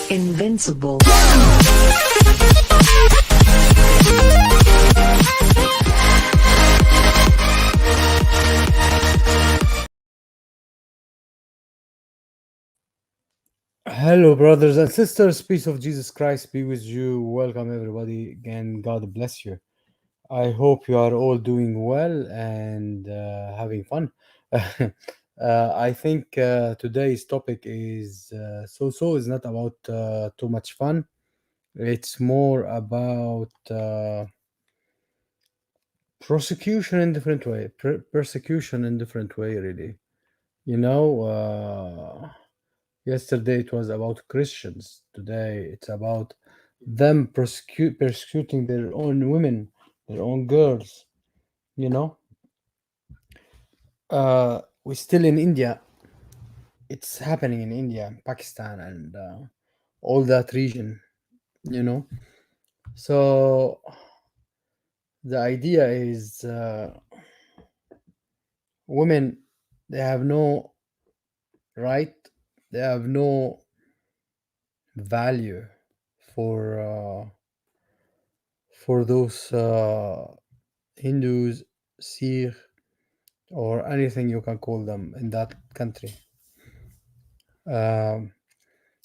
Invincible. Hello, brothers and sisters. Peace of Jesus Christ be with you. Welcome, everybody. Again, God bless you. I hope you are all doing well and having fun. I think today's topic is is not about too much fun. It's more about prosecution in different way, persecution in different way. Really, you know. Yesterday it was about Christians. Today it's about them persecuting their own women, their own girls. You know, we're still in India. It's happening in India, Pakistan, and all that region. You know, so the idea is women they have no right, they have no value for those Hindus, Sikh, or anything you can call them in that country. Um,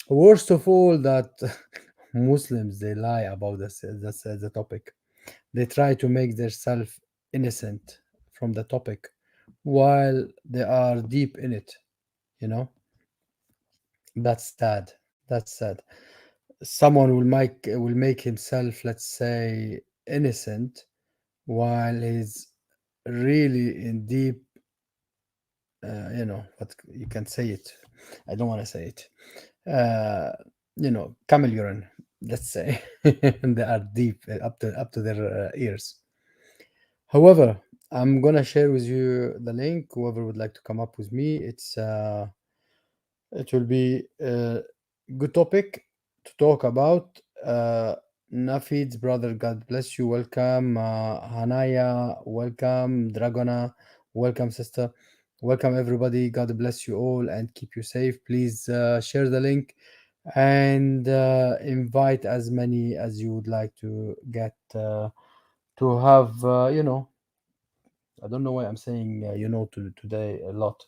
Worst of all, that Muslims they lie about the topic. They try to make themselves innocent from the topic, while they are deep in it. You know, that's sad. That's sad. Someone will make himself, let's say, innocent, while he's really in deep. What you can say it. I don't want to say it. uh, camel urine, let's say. They are deep, up to their ears. However, I'm gonna share with you the link. Whoever would like to come up with me, it will be a good topic to talk about. Nafid's brother, God bless you. Welcome, Hanaya. Welcome, Dragona. Welcome, sister. Welcome, everybody. God bless you all and keep you safe. Please share the link and invite as many as you would like to get to have. I don't know why I'm saying today a lot.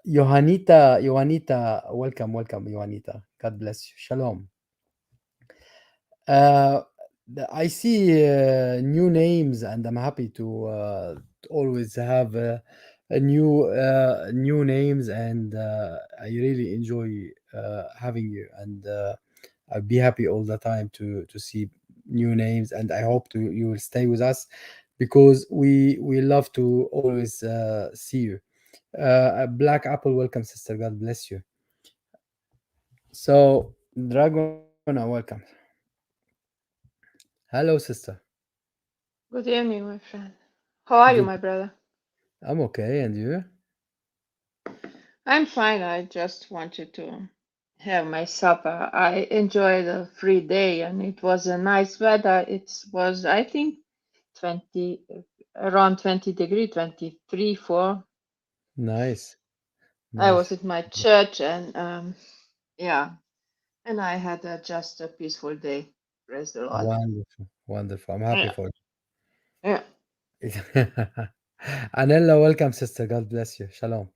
Johanita, welcome, Johanita. God bless you. Shalom. Uh, I see new names, and I'm happy to always have a new names, and I really enjoy having you, and I'll be happy all the time to see new names, and I hope to you will stay with us because we love to always see you. Black Apple, welcome, sister. God bless you. So, Dragona, welcome. Hello, sister. Good evening, my friend. How are you, Good. my brother? I'm okay, and you? I'm fine. I just wanted to have my supper. I enjoyed a free day and it was a nice weather. It was, I think, 20, around 20 degree, 23, 4. Nice, I was nice, at my church and yeah, and I had just a peaceful day. Praise the Lord. wonderful, wonderful. I'm happy Yeah, for yeah. you. Anella, welcome, sister. God bless you. Shalom.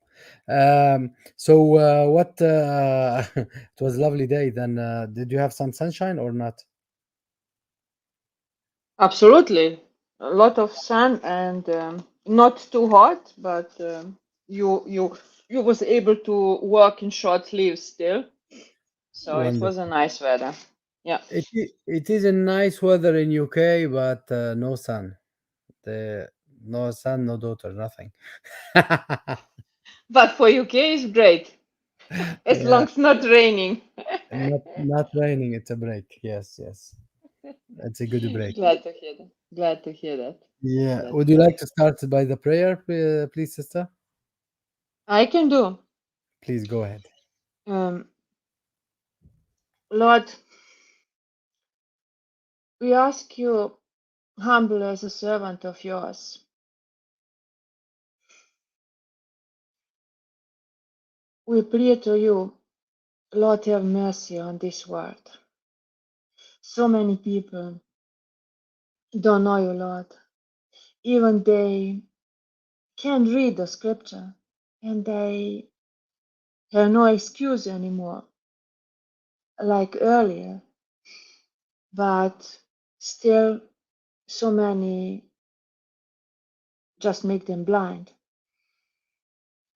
So, what? It was a lovely day. Then, did you have some sunshine or not? Absolutely. A lot of sun and not too hot, but you was able to work in short sleeves still. So it was a Wonderful. nice weather. Yeah. It is a nice weather in UK, but no sun. The No son, no daughter, nothing. But for UK it's great. As long Yeah, as it's not raining. not raining. It's a break. Yes, yes, it's a good break. Glad to hear that. Glad to hear that. Yeah. Glad Would to you hear like that. to start by the prayer, please, sister? I can do. Please go ahead. Um, Lord, we ask you, humble as a servant of yours, We pray to you, Lord, have mercy on this world. So many people don't know you, Lord. Even they can't read the scripture and they have no excuse anymore, like earlier, but still so many just make them blind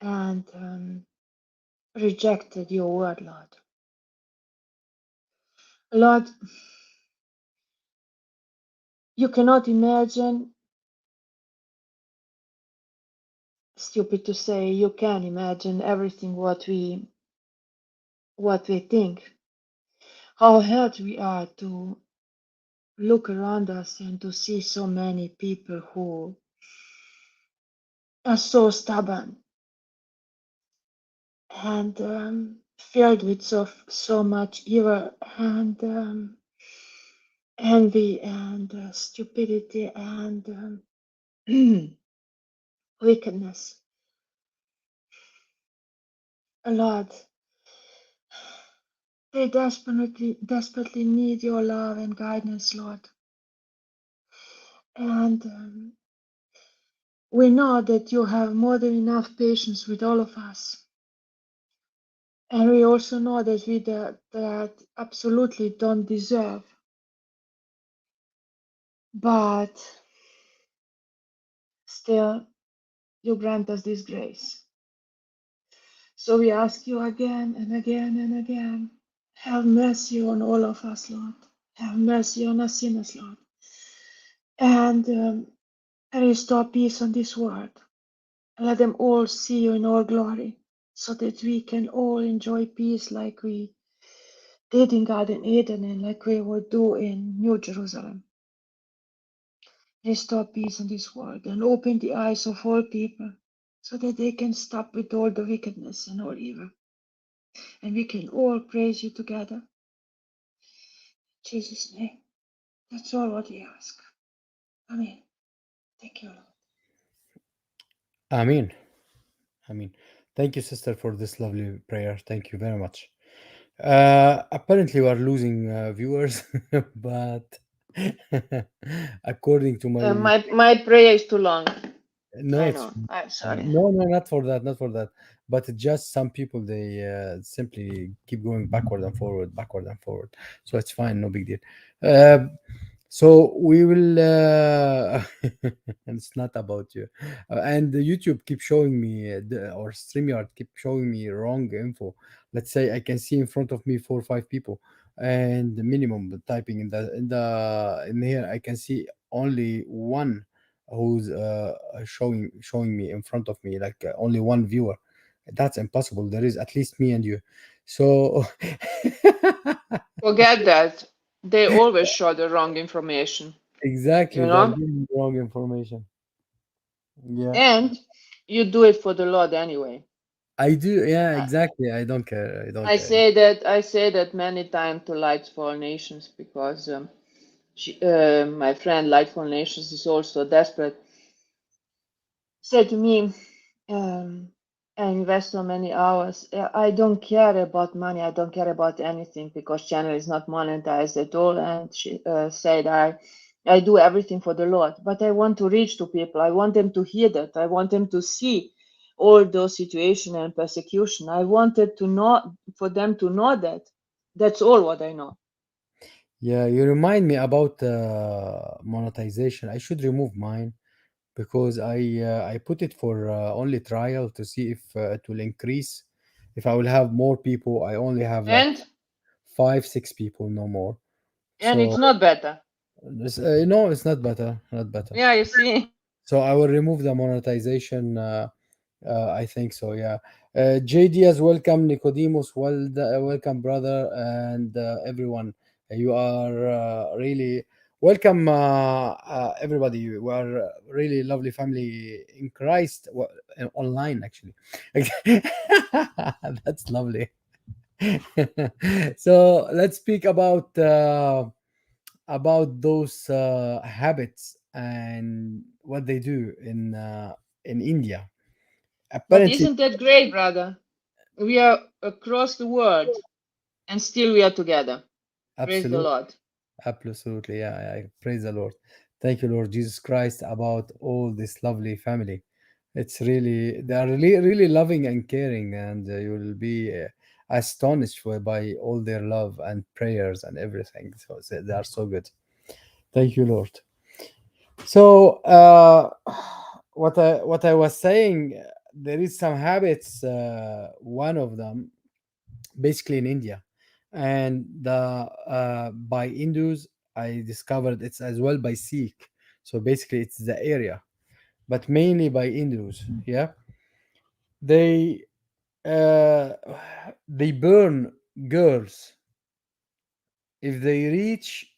and rejected your word, Lord. Lord, you cannot imagine, stupid to say, you can imagine everything what we think, how hurt we are to look around us and to see so many people who are so stubborn and filled with so much evil and envy and stupidity and wickedness. Lord, they desperately need your love and guidance, Lord. And we know that you have more than enough patience with all of us. And we also know that that absolutely don't deserve, but still you grant us this grace. So we ask you again and again and again, have mercy on all of us, Lord. Have mercy on us sinners, Lord. And restore peace on this world. Let them all see you in all glory, so that we can all enjoy peace like we did in Garden Eden and like we will do in New Jerusalem. Restore peace in this world and open the eyes of all people so that they can stop with all the wickedness and all evil. And we can all praise you together. In Jesus' name. That's all what we ask. Amen. Thank you, Lord. I mean, I mean, thank you, sister, for this lovely prayer. Thank you very much. Apparently, we are losing viewers, but according to my My prayer is too long. no, I it's know. I'm sorry. no, no, not for that, not for that. But just some people they simply keep going backward and forward. So it's fine, no big deal. Uh, so we will. And it's not about you. And the YouTube keep showing me, or Streamyard keep showing me wrong info. Let's say I can see in front of me 4 or 5 people, and the minimum typing in here I can see only one who's showing me in front of me, like only one viewer. That's impossible. There is at least me and you. So Forget that. They always show the wrong information, you exactly, they're know? giving wrong information. Yeah, And you do it for the Lord anyway. I do. Yeah, I, exactly. I don't care. I don't I care. say that I say that many times to Lights for All Nations because my friend Light for All Nations is also desperate. Said to me, um, I invest so many hours. I don't care about money. I don't care about anything because channel is not monetized at all. And she said, I do everything for the Lord, but I want to reach to people. I want them to hear that. I want them to see all those situation and persecution. I wanted to know for them to know that. That's all what I know. Yeah, you remind me about monetization. I should remove mine because I put it for only trial to see if it will increase. If I will have more people, I only have like And 5 6 people, no more. it's So not better. no, it's not better, not better. Yeah, you see. So I will remove the monetization. I think so. Yeah. JD as welcome. Nicodemus, welcome, brother, and everyone. You are really welcome, everybody. We are really lovely family in Christ. Online, actually. That's lovely. So let's speak about those habits and what they do in India. But Apparently, isn't that great, brother? We are across the world, and still we are together. Praise the Absolutely. Lord. Absolutely. Yeah. Praise the Lord. Thank you, Lord Jesus Christ, about all this lovely family. It's really, they are really, really loving and caring, and you will be astonished by all their love and prayers and everything. So they are so good. Thank you, Lord. So, what I was saying, there is some habits. One of them, basically in India, and the by Hindus, I discovered it's as well by Sikh. So basically, it's the area, but mainly by Hindus. Yeah, they uh, they burn girls if they reach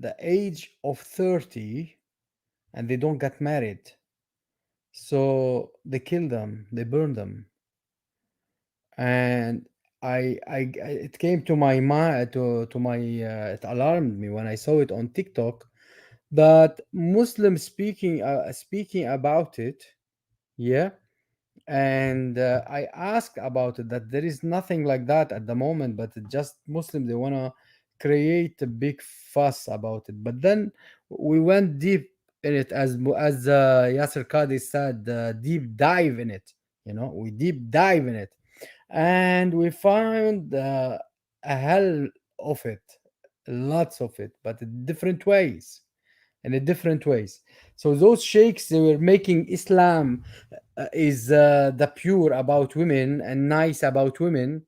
the age of 30 and they don't get married. So they kill them, they burn them, and it came to my mind, to my it alarmed me when I saw it on TikTok that Muslims speaking about it. Yeah, and I asked about it, that there is nothing like that at the moment, but it just Muslims, they want to create a big fuss about it. But then we went deep in it, as Yasser Qadi said, deep dive in it. We deep dive in it, and we found a hell of it, lots of it, but in different ways, so those sheikhs, they were making Islam is the pure about women and nice about women,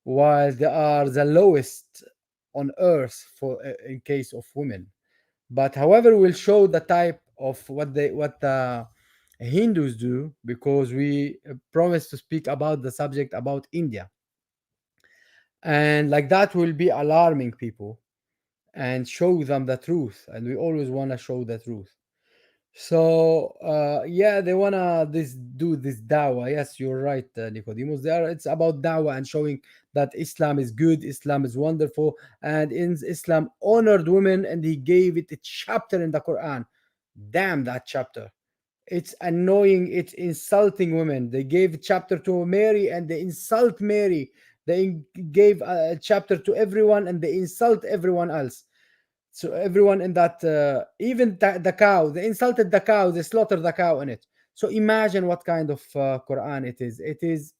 while they are the lowest on earth for in case of women. But however, we'll show the type of what the Hindus do, because we promised to speak about the subject about India, and like that will be alarming people and show them the truth, and we always want to show the truth. So yeah, they wanna this do this daawa. Yes, you're right, Nicodemus. It's about daawa and showing that Islam is good, Islam is wonderful, and in Islam honored women, and he gave it a chapter in the Quran. Damn that chapter! It's annoying. It's insulting women. They gave a chapter to Mary, and they insult Mary. They gave a chapter to everyone, and they insult everyone else. So everyone in that, even the cow, they insulted the cow, they slaughtered the cow in it. So imagine what kind of Quran it is. It is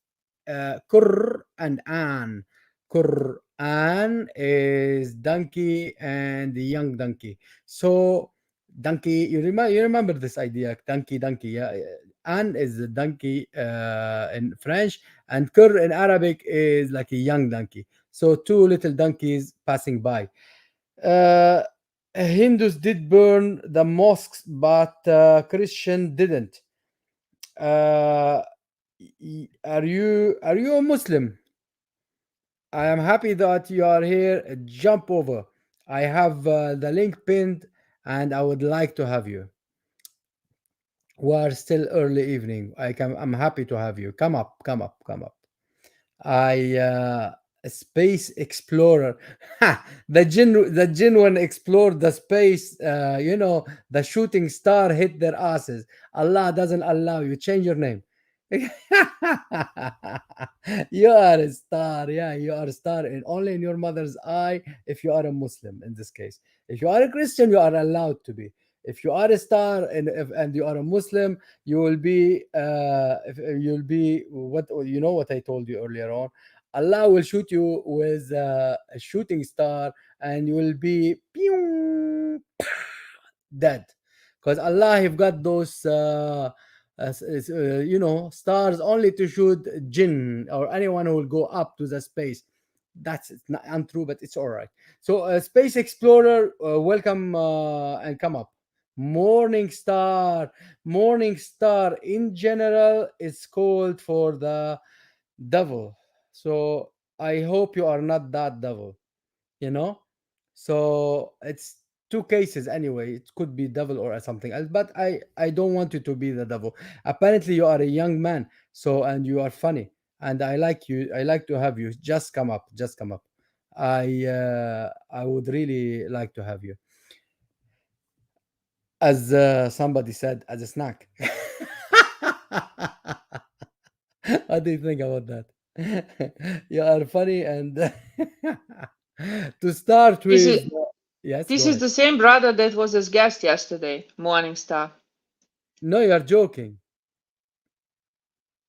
Qur and An. Quran is donkey and the young donkey. So donkey, you remember this idea, donkey. Yeah. An is the donkey in French, and Qur in Arabic is like a young donkey. So two little donkeys passing by. uh, Hindus did burn the mosques, but Christian didn't. Uh, are you a Muslim? I am happy that you are here. Jump over. I have the link pinned, and I would like to have you. We are still early evening. I'm happy to have you. Come up, come up, come up. I a space explorer. Ha! The jinn when explored the space. The shooting star hit their asses. Allah doesn't allow you. Change your name. You are a star. Yeah, you are a star in only in your mother's eye. If you are a Muslim, in this case, if you are a Christian, you are allowed to be. If you are a star, and you are a Muslim, you will be you'll be what what I told you earlier on. Allah will shoot you with a shooting star, and you will be pew, dead, because Allah have got those stars only to shoot jinn or anyone who will go up to the space. That's it's not untrue, but it's all right. So space explorer, welcome, and come up. Morning star. Morning star in general is called for the devil. So I hope you are not that devil, you know? So it's two cases anyway. It could be devil or something else, but I don't want you to be the devil. Apparently you are a young man, so, and you are funny, and I like you. I like to have you. Just come up. Just come up. I would really like to have you, as somebody said, as a snack. What do you think about that? You are funny, and to start This with, is yes, this go is ahead. the same brother that was his guest yesterday, Morning Star. No, you are joking.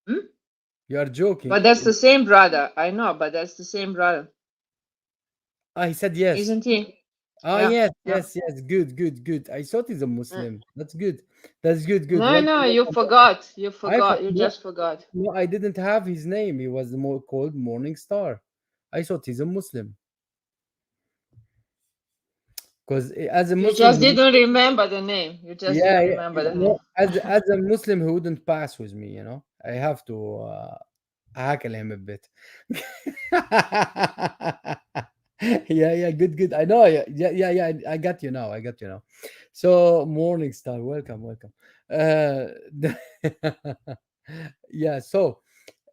Hmm? You are joking. But that's the same brother. I know, but that's the same brother, I said yes. isn't he? Ah, Yeah, yes, yeah. yes, yes. Good, good, good. I thought he's a Muslim. That's good. That's good, good. No, Welcome, no, you welcome, welcome. forgot. You forgot. You No, just forgot. no, I didn't have his name. He was more called Morning Star. I thought he's a Muslim because as a You Muslim, just didn't remember the name. You just yeah, didn't yeah, remember the no, name. as a Muslim, he wouldn't pass with me. I have to heckle him a bit. Yeah, yeah, good, good. I know. Yeah, yeah, yeah, yeah. I got you now. I got you now. So, Morning Star, welcome, welcome. Uh, yeah. So,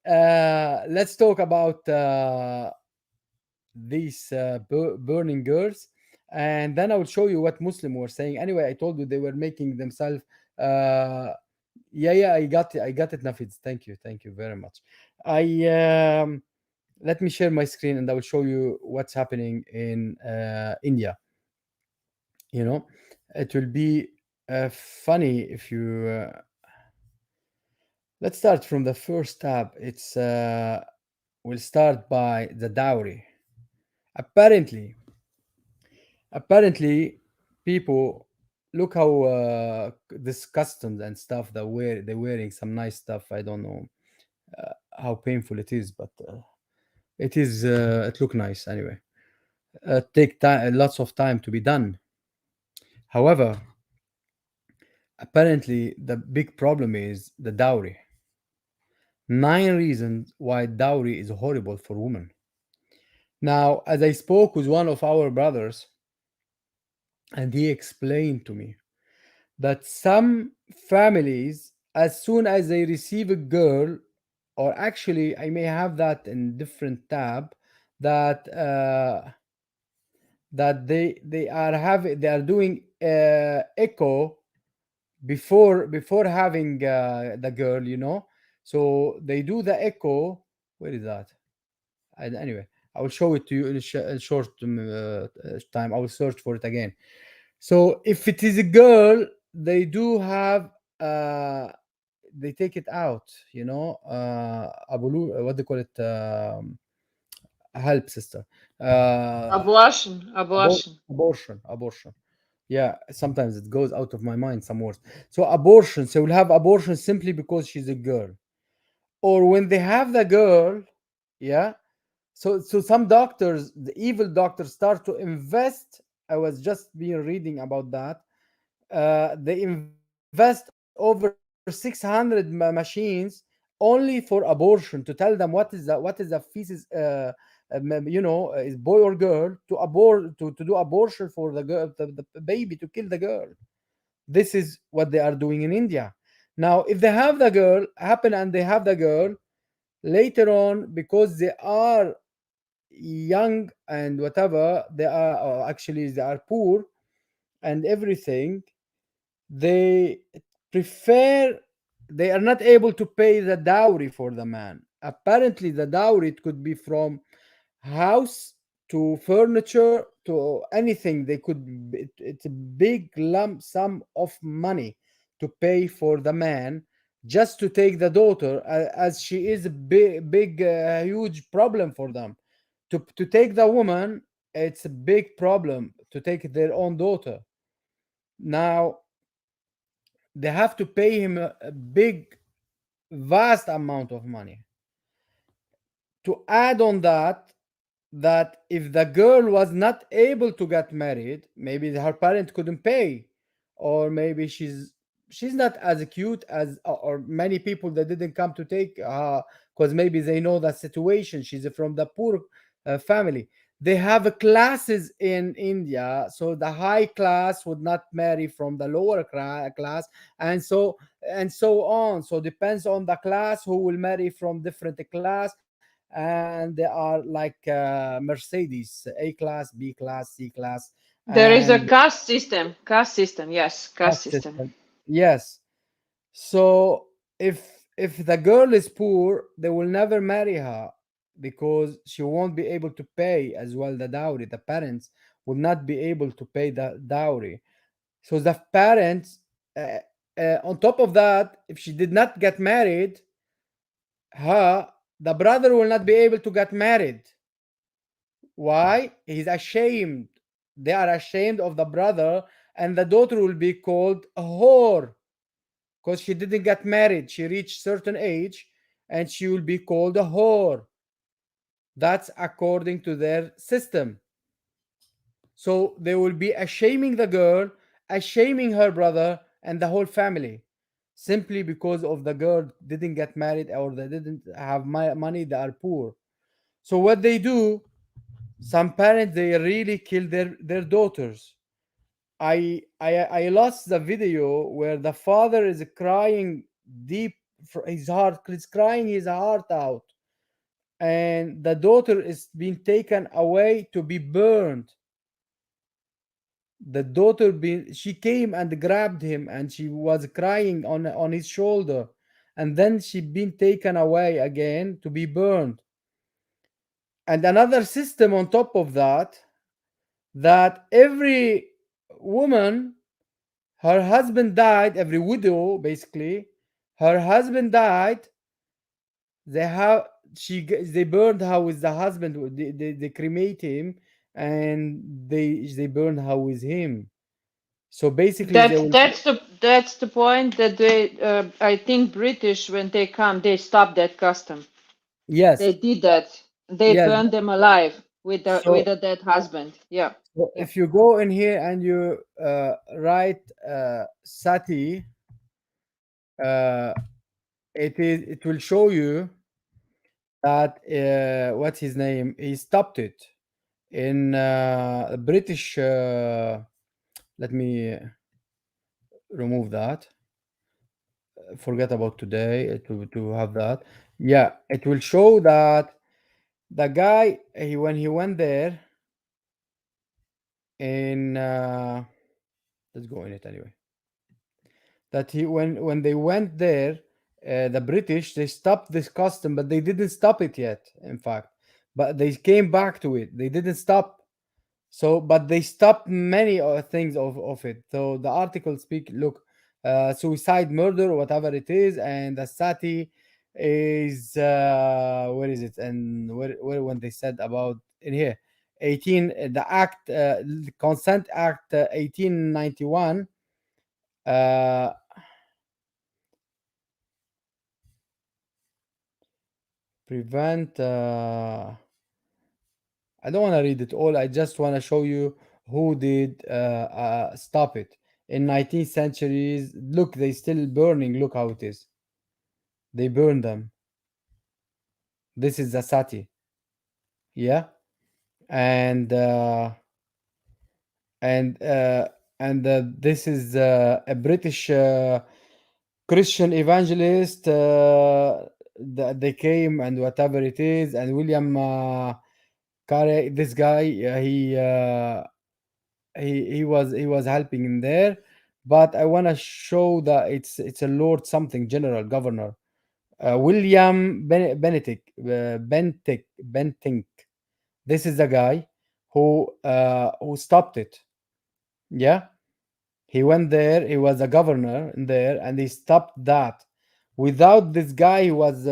let's talk about these burning girls, and then I will show you what Muslim were saying. Anyway, I told you they were making themselves. Uh, yeah, yeah, I got it, Nafid. Thank you very much. I Let me share my screen, and I will show you what's happening in India. You know, it will be funny if you. Let's start from the first tab. We'll start by the dowry. Apparently, apparently, people look how this customs and stuff that they're wearing some nice stuff. I don't know how painful it is, but it look nice anyway. Take time, lots of time to be done. However, apparently the big problem is the dowry. 9 reasons why dowry is horrible for women. Now, as I spoke with one of our brothers, and he explained to me that some families, as soon as they receive a girl, or actually, I may have that in different tab, that they are doing echo before having the girl, so they do the echo. Where is that? And anyway, I will show it to you in a short time. I will search for it again. So if it is a girl, they do have uh they take it out, what they call it, help sister, uh Abortion, abortion. abortion. Yeah, sometimes it goes out of my mind some words. So abortion, so we'll have abortion simply because she's a girl, or when they have the girl. Yeah. So some doctors, the evil doctors, start to invest. I was just been reading about that. They invest over 600 machines only for abortion, to tell them what is the feces, is boy or girl, to do abortion for the girl, the baby, to kill the girl. This is what they are doing in India. Now, if they have the girl, happen and they have the girl later on, because they are young and whatever, they are, or actually they are poor and everything, they prefer, they are not able to pay the dowry for the man. Apparently the dowry, it could be from house to furniture to anything. They could it's a big lump sum of money to pay for the man, just to take the daughter, as she is a big huge problem for them. To take the woman, it's a big problem to take their own daughter. Now they have to pay him a big, vast amount of money. To add on that, that if the girl was not able to get married, maybe her parent couldn't pay, or maybe she's not as cute as, or many people that didn't come to take, because maybe they know the situation, she's from the poor family. They have classes in India, so the high class would not marry from the lower class, and so on. So depends on the class who will marry from different class. And they are like Mercedes, A class, B class, C class, There is a and caste system. Caste system, yes, caste class system. system. Yes. So if the girl is poor, they will never marry her. because she won't be able to pay as well the dowry. The parents will not be able to pay the dowry. So the parents, on top of that, if she did not get married, her the brother will not be able to get married. Why? He's ashamed. They are ashamed of the brother, and the daughter will be called a whore because she didn't get married. She reached certain age, and she will be called a whore. That's according to their system. So they will be ashaming the girl, ashaming her brother, and the whole family, simply because of the girl didn't get married or they didn't have money. They are poor. So what they do, some parents they really kill their daughters. I lost the video where the father is crying deep, his heart is crying his heart out, and the daughter is being taken away to be burned. The daughter she came and grabbed him, and she was crying on his shoulder, and then she been taken away again to be burned. And another system on top of that, that every woman, her husband died, every widow basically, her husband died, they have they burned her with the husband, they cremate him, and they burned her with him. So basically they will. That's the point that they I think British when they come they stop that custom. They Yes, did that. They yes. burned them alive with So, a dead husband. Yeah, so yeah. if you go in here and you write Sati, uh, it will show you that what's his name? He stopped it in British. Let me remove that. Forget about today to have that. Yeah, it will show that the guy when he went there in let's go in it anyway. That he when they went there, the British they stopped this custom, but they didn't stop it yet. In fact, but they came back to it. They didn't stop. So, but they stopped many things of it. So the article speak look, suicide, murder, whatever it is, and the sati is where is it? And where when they said about in here, 18 the act the consent act 1891 uh, prevent. I don't want to read it all. I just want to show you who did stop it in 19th centuries. Look, they still burning. Look how it is. They burn them. This is the sati, yeah, and uh, and uh, and this is a British Christian evangelist. They came and whatever it is, and William Carey. This guy, he was helping in there, but I want to show that it's a lord something general governor, William Bentinck. This is the guy who stopped it. Yeah, he went there, he was a governor in there, and he stopped that. Without this guy, he was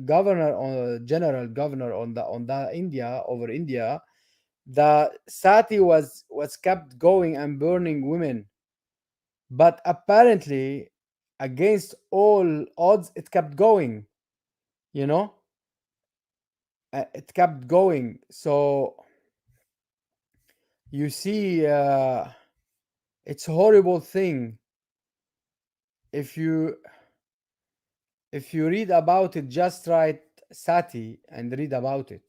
governor or general governor on the India, over India, the sati was kept going and burning women. But apparently, against all odds, it kept going. You know, it kept going. So you see, it's a horrible thing. If you read about it, just write sati and read about it.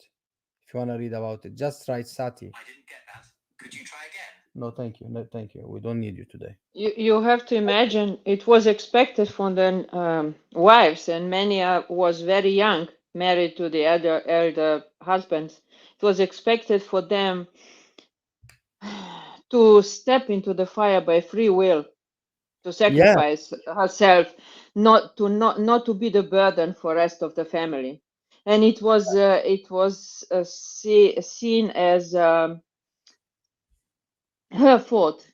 If you want to read about it, just write sati. I didn't get that. Could you try again? No, thank you. No, thank you. We don't need you today. You have to imagine it was expected from the wives, and many was very young, married to the elder husbands. It was expected for them to step into the fire by free will, to Yeah, sacrifice herself, not to be the burden for rest of the family. and seen as her fault,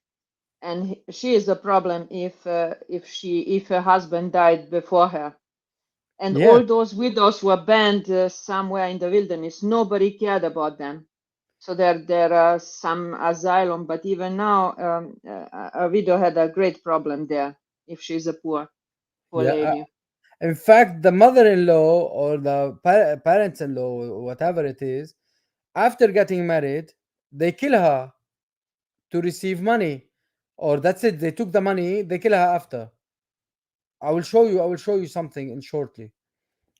and she is the problem if her husband died before her. And Yeah, all those widows were banned somewhere in the wilderness. Nobody cared about them. So there are some asylum, but even now, a widow had a great problem there if she's a poor yeah. lady. In fact, the mother-in-law or the parents-in-law, whatever it is, after getting married, they kill her to receive money, or that's it. They took the money. They kill her after. I will show you. I will show you something in shortly.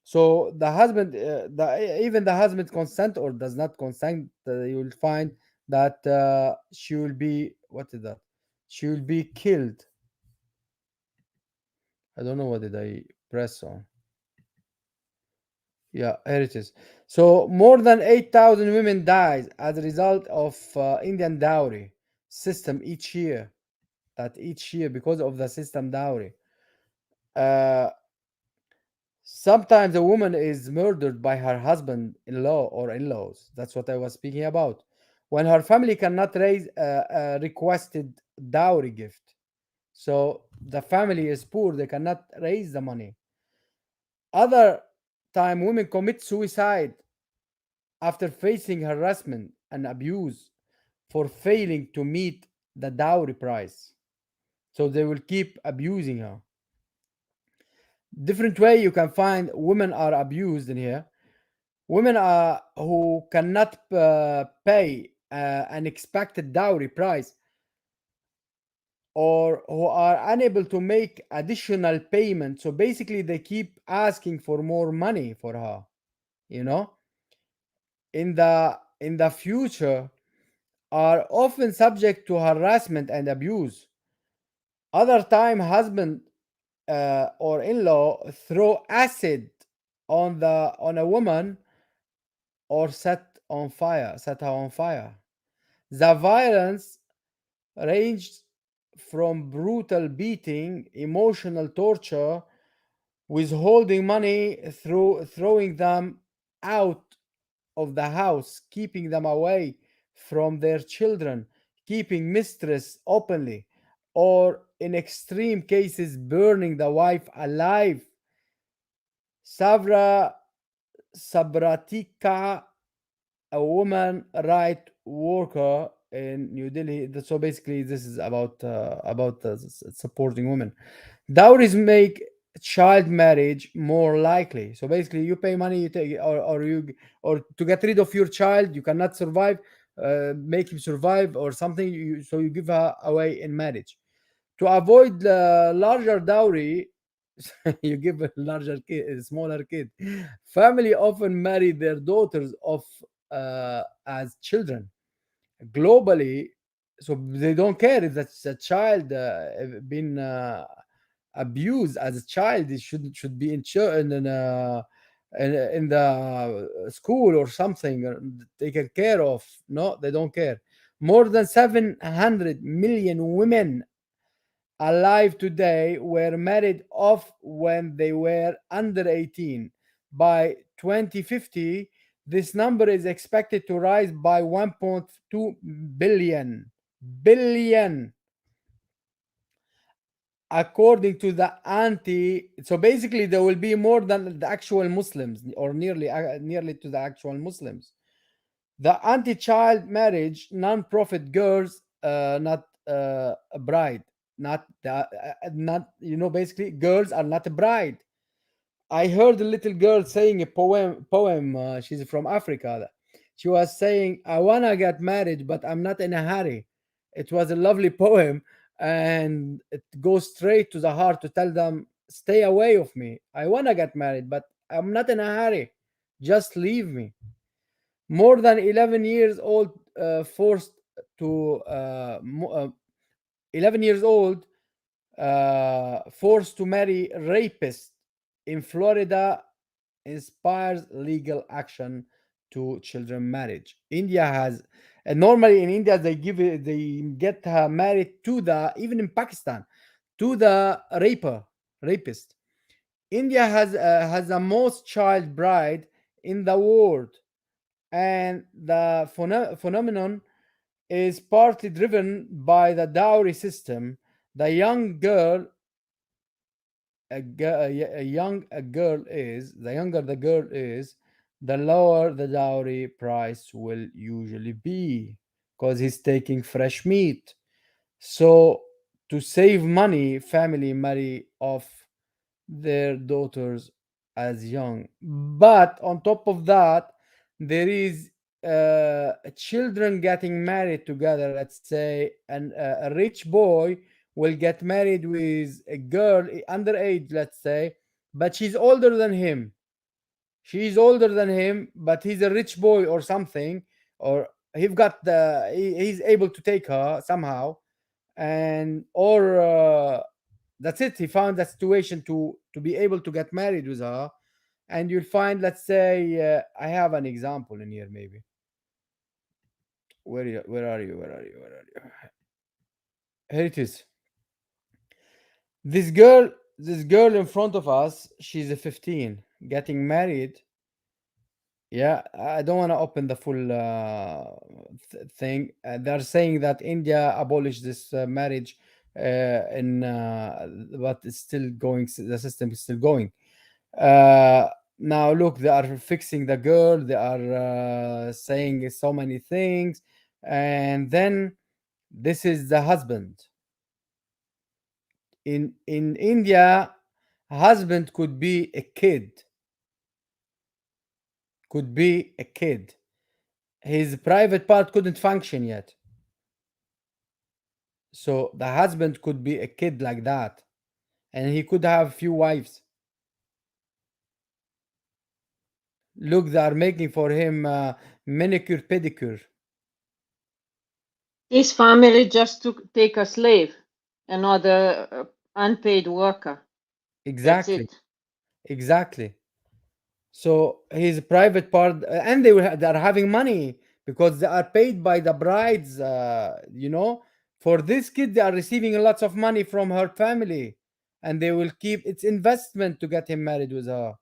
So the husband, even the husband consent or does not consent, you will find that she will be, what is that? She will be killed. I don't know what did I press on. Yeah, here it is. So more than 8,000 women dies as a result of Indian dowry system each year. That each year because of the system dowry. Uh, Sometimes a woman is murdered by her husband-in-law or in-laws. That's what I was speaking about. When her family cannot raise a requested dowry gift. So the family is poor, they cannot raise the money. Other time women commit suicide after facing harassment and abuse for failing to meet the dowry price. So they will keep abusing her. Different way you can find women are abused in here. Women are who cannot pay an expected dowry price or who are unable to make additional payment. So basically, they keep asking for more money for her. You know, in the future, are often subject to harassment and abuse. Other time, husband or in-law throw acid on a woman or set her on fire. The violence ranged from brutal beating, emotional torture, withholding money through throwing them out of the house, keeping them away from their children, keeping mistress openly, or in extreme cases, burning the wife alive. Savra Sabratika, a woman right worker in New Delhi. So basically, this is about supporting women. Dowries make child marriage more likely. So basically, you pay money, you take, or to get rid of your child, you cannot survive, make him survive or something. So you give her away in marriage to avoid larger dowry. You give a larger kid, a smaller kid. Family often marry their daughters off as children globally, so they don't care if that's a child been abused as a child. It should be in the school or something, taken care of. No, they don't care. More than 700 million women alive today were married off when they were under 18. By 2050, this number is expected to rise by 1.2 billion according to the anti. So basically there will be more than the actual Muslims, or nearly to the actual Muslims. The anti-child marriage non-profit girls not a bride, not, basically girls are not a bride. I heard a little girl saying a poem. She's from Africa. She was saying, "I wanna get married, but I'm not in a hurry." It was a lovely poem, and it goes straight to the heart to tell them, "Stay away of me. I wanna get married, but I'm not in a hurry. Just leave me." More than 11 years old forced to 11 years old forced to marry rapist in Florida inspires legal action to children marriage. India has, and normally in India they get her married to the, even in Pakistan, to the rapist. India has the most child bride in the world, and the phenomenon is partly driven by the dowry system. The young girl, a young a girl is, the younger the girl is, the lower the dowry price will usually be, because he's taking fresh meat. So to save money, family marry off their daughters as young. But on top of that, there is children getting married together. Let's say a rich boy will get married with a girl underage, let's say, but she's older than him. She's older than him, but he's a rich boy or something, or he's able to take her somehow, and or that's it. He found that situation to be able to get married with her. And you'll find, let's say, I have an example in here, maybe. Where are you? Where are you? Where are you? Here it is. This girl in front of us, she's a 15, getting married. Yeah, I don't want to open the full thing. They're saying that India abolished this marriage, in but it's still going. The system is still going. Uh, Now look, they are fixing the girl. They are saying so many things, and then this is the husband. In India, husband could be a kid. Could be a kid. His private part couldn't function yet. So the husband could be a kid like that, and he could have few wives. Look, they are making for him manicure pedicure. His family just took take a slave, another unpaid worker. That's Exactly, it. exactly. So his private part, and they are having money because they are paid by the brides. For this kid, they are receiving lots of money from her family, and they will keep it's investment to get him married with her.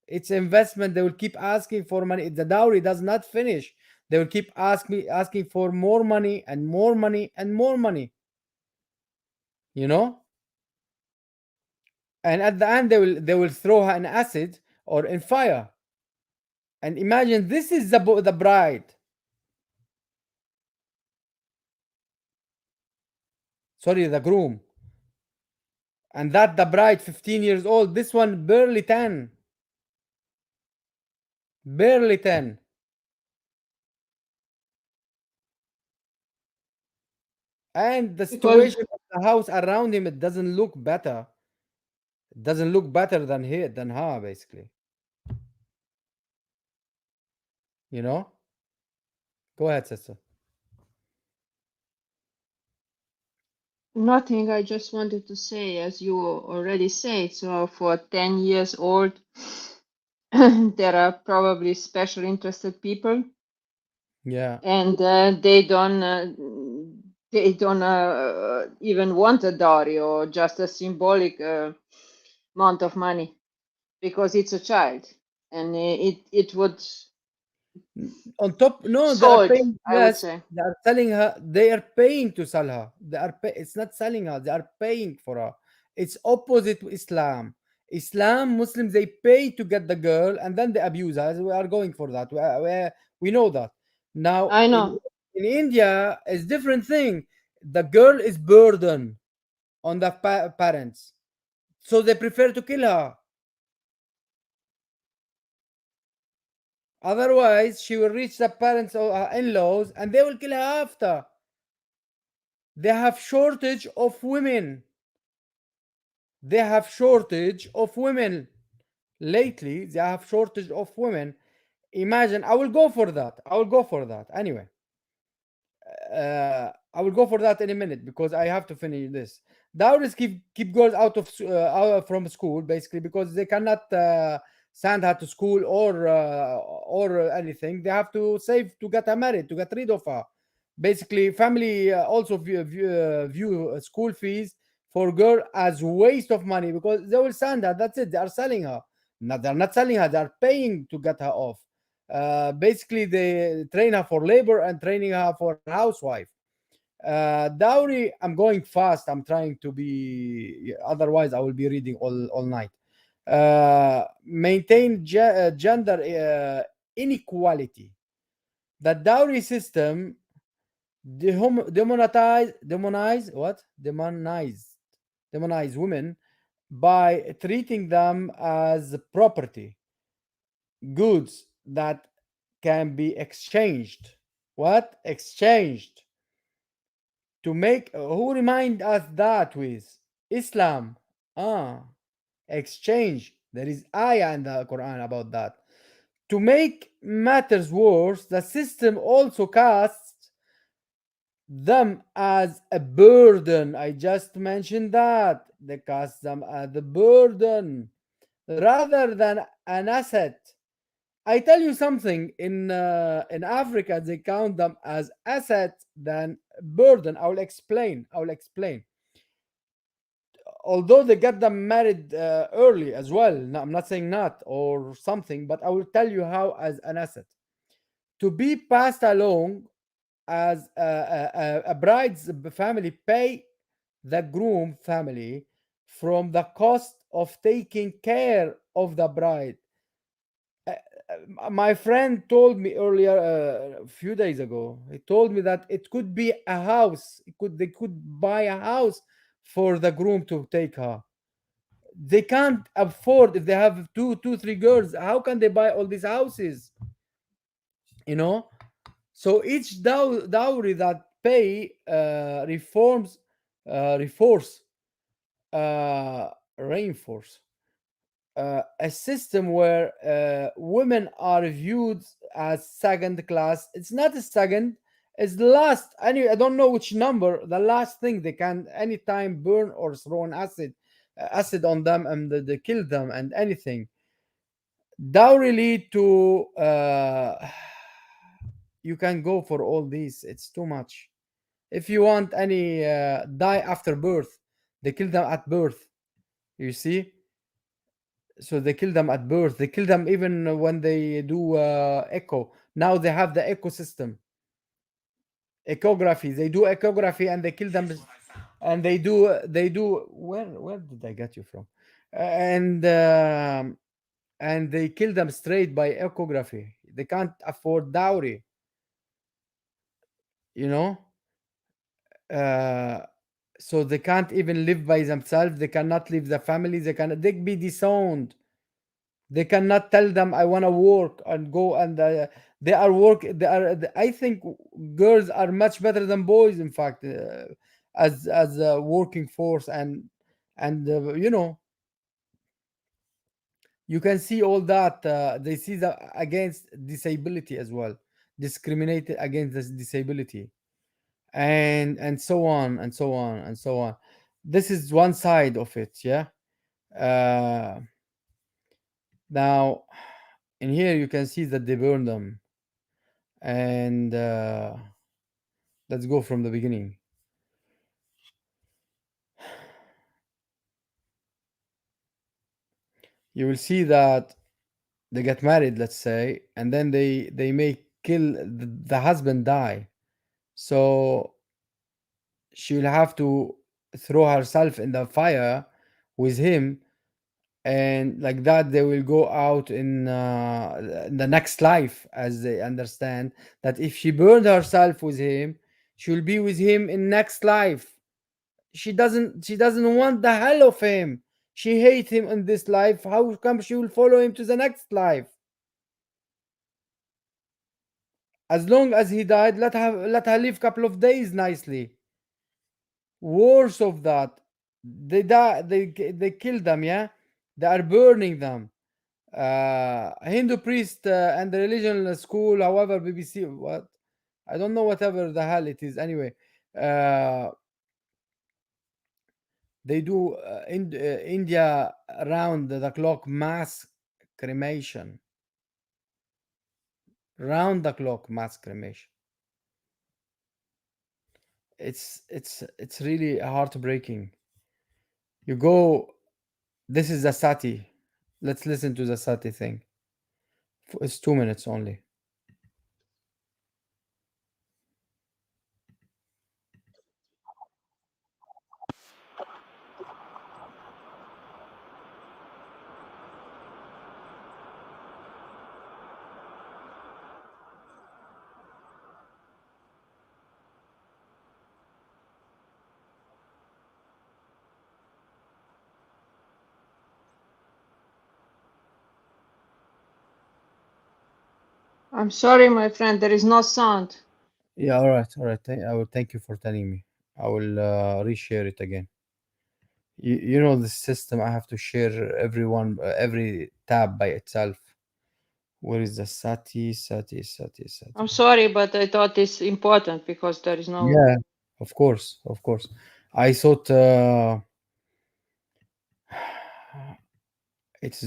It's investment. They will keep asking for money. The dowry does not finish. They will keep asking for more money and more money and more money. You know, and at the end they will throw her in acid or in fire. And imagine this is the bride. Sorry, the groom, and that the bride, 15 years old. This one barely 10, barely 10. And the Because situation of the house around him, it doesn't look better. It doesn't look better than her, basically. You know. Go ahead, sister. nothing, I just wanted to say, as you already said, so for 10 years old, there are probably special interested people, Yeah. and they don't even want a dowry or just a symbolic amount of money because it's a child, and it would On top, no, they are sold, paying I would less. say. They are selling her. They are paying to sell her. It's not selling her. They are paying for her. It's opposite to Islam. Muslims, they pay to get the girl and then they abuse her. We are going for that. We know that. Now I in know. in India, it's different thing. The girl is burden on the parents, so they prefer to kill her. Otherwise, she will reach the parents or her in-laws, and they will kill her after. They have shortage of women. They have shortage of women. Lately, they have shortage of women. Imagine, I will go for that. I will go for that. Anyway, I will go for that in a minute because I have to finish this. Dowries keep girls out from school basically because they cannot send her to school or anything. They have to save to get her married to get rid of her. Basically, family also view school fees for girl as waste of money because they will send her. That's it. They are selling her. Not, they're not selling her, they're paying to get her off. Basically, they train her for labor and training her for a housewife. Dowry, I'm going fast. I'm trying to be, otherwise, I will be reading all night. Maintain gender inequality. The dowry system demonize women by treating them as property, goods that can be exchanged. What? Exchanged. To make, who remind us that with? Islam. Ah, exchange. There is ayah in the Quran about that. To make matters worse, the system also casts them as a burden. I just mentioned that. They cast them as a burden rather than an asset. I tell you something, in Africa they count them as asset than burden. I will explain. I will explain. Although they get them married early as well. No, I'm not saying not or something, but I will tell you how as an asset to be passed along as a bride's family pay the groom family from the cost of taking care of the bride. My friend told me earlier, a few days ago, he told me that it could be a house. They could buy a house for the groom to take her. They can't afford, if they have three girls, how can they buy all these houses? You know. So each dowry that pay reforce, reinforce a system where women are viewed as second class. It's not a second, it's the last. Anyway, I don't know which number. The last thing they can anytime burn or throw an acid on them, and they kill them and anything. Dowry lead to you can go for all these. It's too much. If you want any die after birth, they kill them at birth. You see, so they kill them at birth. They kill them even when they do echo. Now they have the ecosystem echography. They do echography and they kill them, and they do. Where did I get you from? And and they kill them straight by echography. They can't afford dowry. You know, uh, so they can't even live by themselves. They cannot leave the family. They be disowned. They cannot tell them I want to work and go, and they are work. I think girls are much better than boys. In fact, as a working force, and you can see all that. They see the against disability as well, discriminated against this disability, and so on and so on and so on. This is one side of it. Yeah. uh Now, in here you can see that they burn them, and let's go from the beginning. You will see that they get married, let's say, and then they may kill the husband, die. So she'll have to throw herself in the fire with him, and like that they will go out in the next life, as they understand that if she burned herself with him, she will be with him in next life. She doesn't want the hell of him. She hates him in this life. How come she will follow him to the next life? As long as he died, let her live couple of days nicely. Worse of that, they die. They kill them. Yeah, they are burning them. Hindu priest and the religion school. However, BBC, what, I don't know, whatever the hell it is. Anyway, uh, they do in India round the clock mass cremation. Round the clock mass cremation. It's really heartbreaking. You go. This is a sati. Let's listen to the Sati thing. It's 2 minutes only. I'm sorry, my friend, there is no sound. Yeah, all right, all right. I will thank you for telling me. I will reshare it again. You know the system. I have to share everyone, every tab by itself. Where is the Sati, Sati, Sati, I'm Sati? sorry, but I thought it's important because there is no. Yeah, of course, of course. I thought it's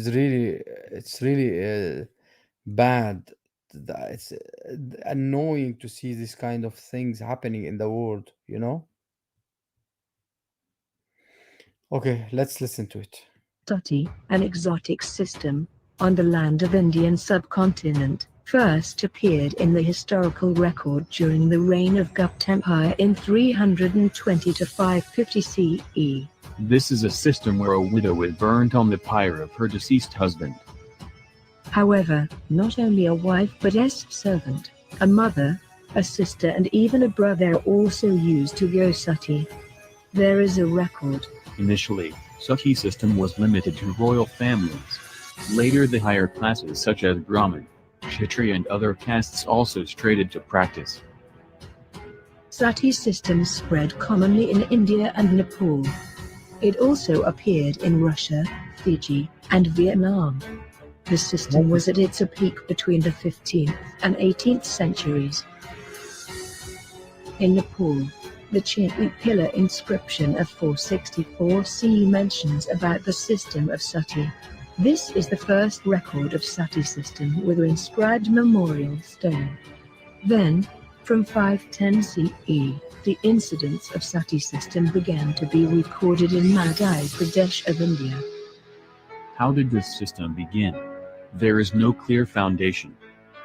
really bad. It's annoying to see this kind of things happening in the world, you know? Okay, let's listen to it. Sati, an exotic system, on the land of Indian subcontinent, first appeared in the historical record during the reign of Gupta Empire in 320 to 550 CE. This is a system where a widow is burnt on the pyre of her deceased husband. However, not only a wife but a servant, a mother, a sister and even a brother are also used to go sati. There is a record. Initially, Sati system was limited to royal families. Later the higher classes such as Brahmin, Kshatriya and other castes also started to practice. Sati system spread commonly in India and Nepal. It also appeared in Russia, Fiji, and Vietnam. The system was at its peak between the 15th and 18th centuries. In Nepal, the Chintley pillar inscription of 464 CE mentions about the system of sati. This is the first record of sati system with an inscribed memorial stone. Then, from 510 CE, the incidents of sati system began to be recorded in Madhya Pradesh of India. How did this system begin? There is no clear foundation.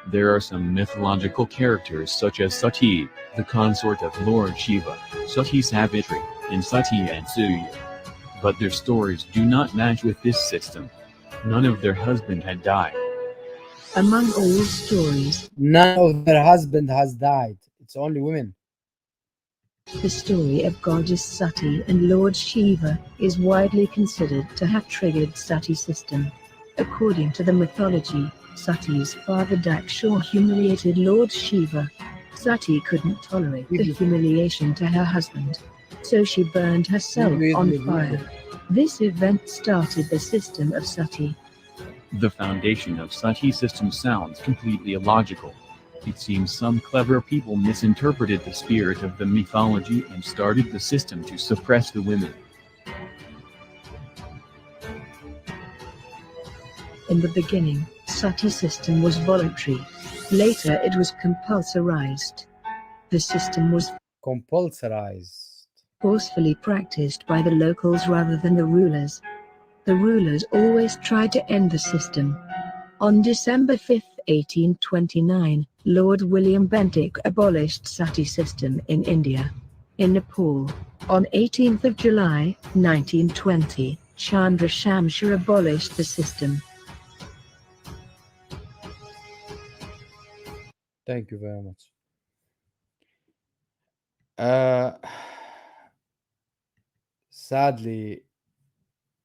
There are some mythological characters such as Sati, the consort of Lord Shiva, Sati Savitri, and Sati Ansuya. But their stories do not match with this system. None of their husband had died. Among all stories, None of their husband has died. It's only women. the story of goddess Sati and Lord Shiva is widely considered to have triggered Sati system. According to the mythology, Sati's father Daksha humiliated Lord Shiva. Sati couldn't tolerate the humiliation to her husband, so she burned herself on fire. This event started the system of Sati. The foundation of Sati system sounds completely illogical. It seems some clever people misinterpreted the spirit of the mythology and started the system to suppress the women. In the beginning, Sati system was voluntary. Later it was compulsorized. The system was Compulsorized. forcefully practiced by the locals rather than the rulers. The rulers always tried to end the system. On December 5, 1829, Lord William Bentinck abolished Sati system in India. In Nepal, on 18th of July, 1920, Chandra Shamshar abolished the system. Thank you very much. Uh, sadly,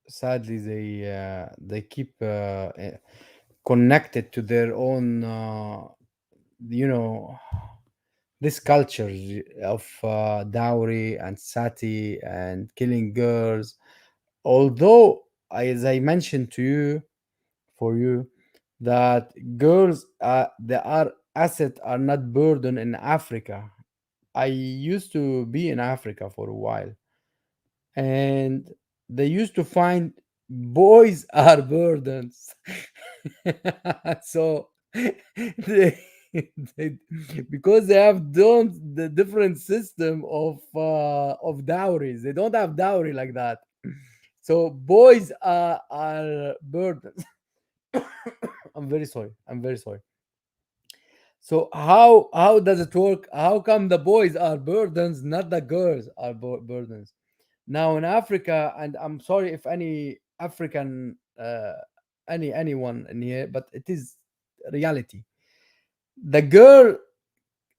sadly, they keep connected to their own, you know, this culture of dowry and sati and killing girls. Although, as I mentioned to you, for you, that girls they are asset are not burden in Africa. I used to be in Africa for a while, and they used to find boys are burdens. So they, they because they have don't the different system of dowries. They don't have dowry like that. So boys are burdens. I'm very sorry. I'm very sorry. So how does it work? How come the boys are burdens, not the girls are burdens? Now in Africa, and I'm sorry if any African, anyone in here, but it is reality. The girl,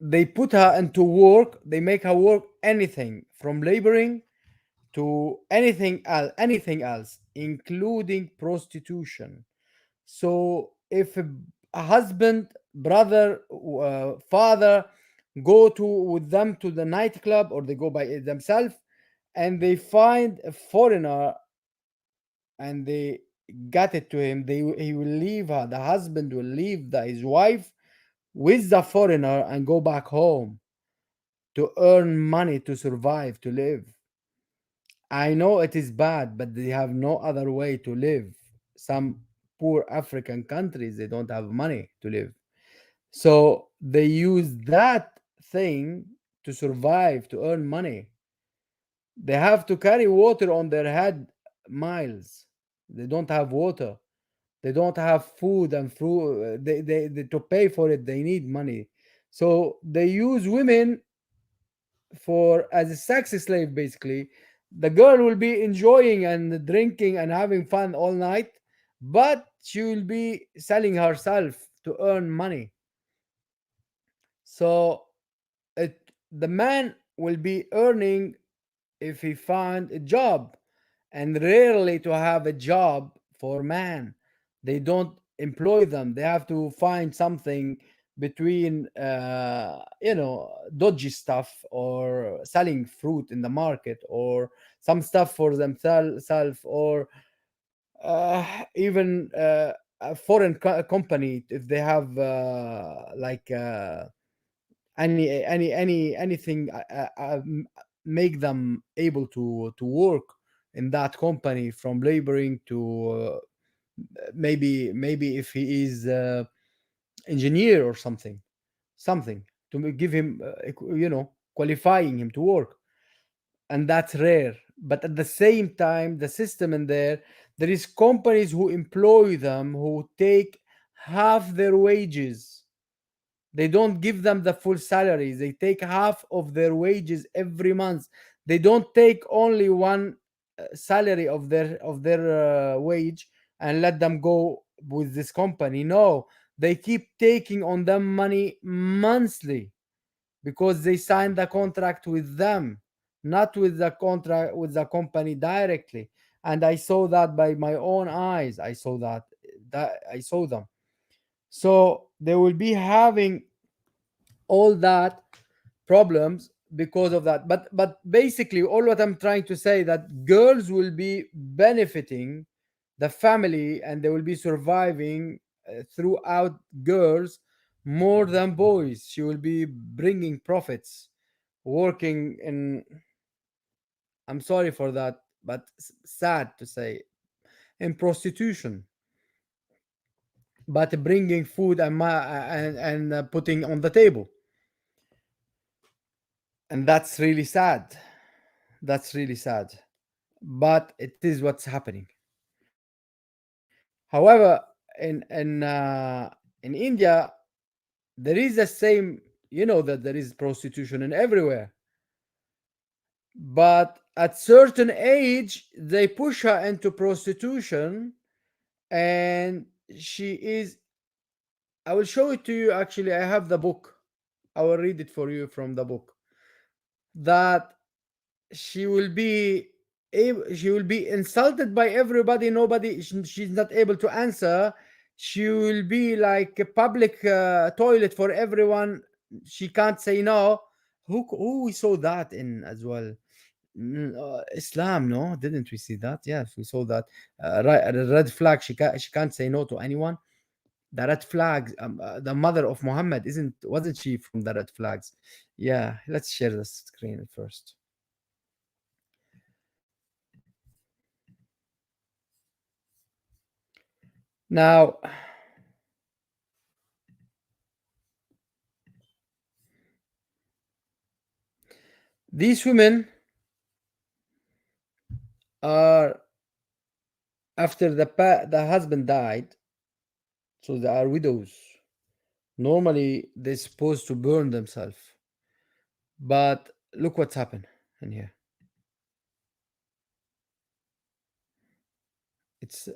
they put her into work. They make her work anything from laboring to anything else, including prostitution. So if a husband, brother, father go to with them to the nightclub, or they go by themselves, and they find a foreigner and they got it to him, he will leave her. The husband will leave his wife with the foreigner and go back home to earn money to survive, to live. I know it is bad, but they have no other way to live. Some poor African countries, they don't have money to live. So they use that thing to survive, to earn money. They have to carry water on their head miles. They don't have water. They don't have food and fruit. They to pay for it, they need money. So they use women for as a sex slave basically. The girl will be enjoying and drinking and having fun all night, but she will be selling herself to earn money. So the man will be earning if he find a job, and rarely to have a job for man. They don't employ them. They have to find something between dodgy stuff, or selling fruit in the market, or some stuff for themselves, or even a foreign company, if they have anything make them able to work in that company, from laboring to maybe if he is engineer or something to give him qualifying him to work. And that's rare. But at the same time, the system in there is companies who employ them, who take half their wages. They don't give them the full salaries. They take half of their wages every month. They don't take only one salary of their wage and let them go with this company. No, they keep taking on them money monthly, because they signed the contract with them, not with the contract with the company directly. And I saw that by my own eyes. I saw that I saw them. So they will be having all that problems because of that. But basically, all what I'm trying to say, that girls will be benefiting the family, and they will be surviving throughout girls more than boys. She will be bringing profits, working in, I'm sorry for that, but sad to say, in prostitution, but bringing food and putting on the table. And that's really sad. That's really sad. But it is what's happening. However, in India, there is the same. That there is prostitution in everywhere. But at certain age, they push her into prostitution, and she is. I will show it to you. Actually, I have the book. I will read it for you from the book. That she will be she will be insulted by everybody. Nobody, she's not able to answer. She will be like a public toilet for everyone. She can't say no. Who we saw that in as well? Islam, no, didn't we see that? Yes, we saw that. The red flag. She can't say no to anyone. The red flags. The mother of Muhammad wasn't she from the red flags? Yeah, let's share the screen first. Now, these women are after the husband died, so they are widows. Normally, they're supposed to burn themselves. But look what's happened in here. It's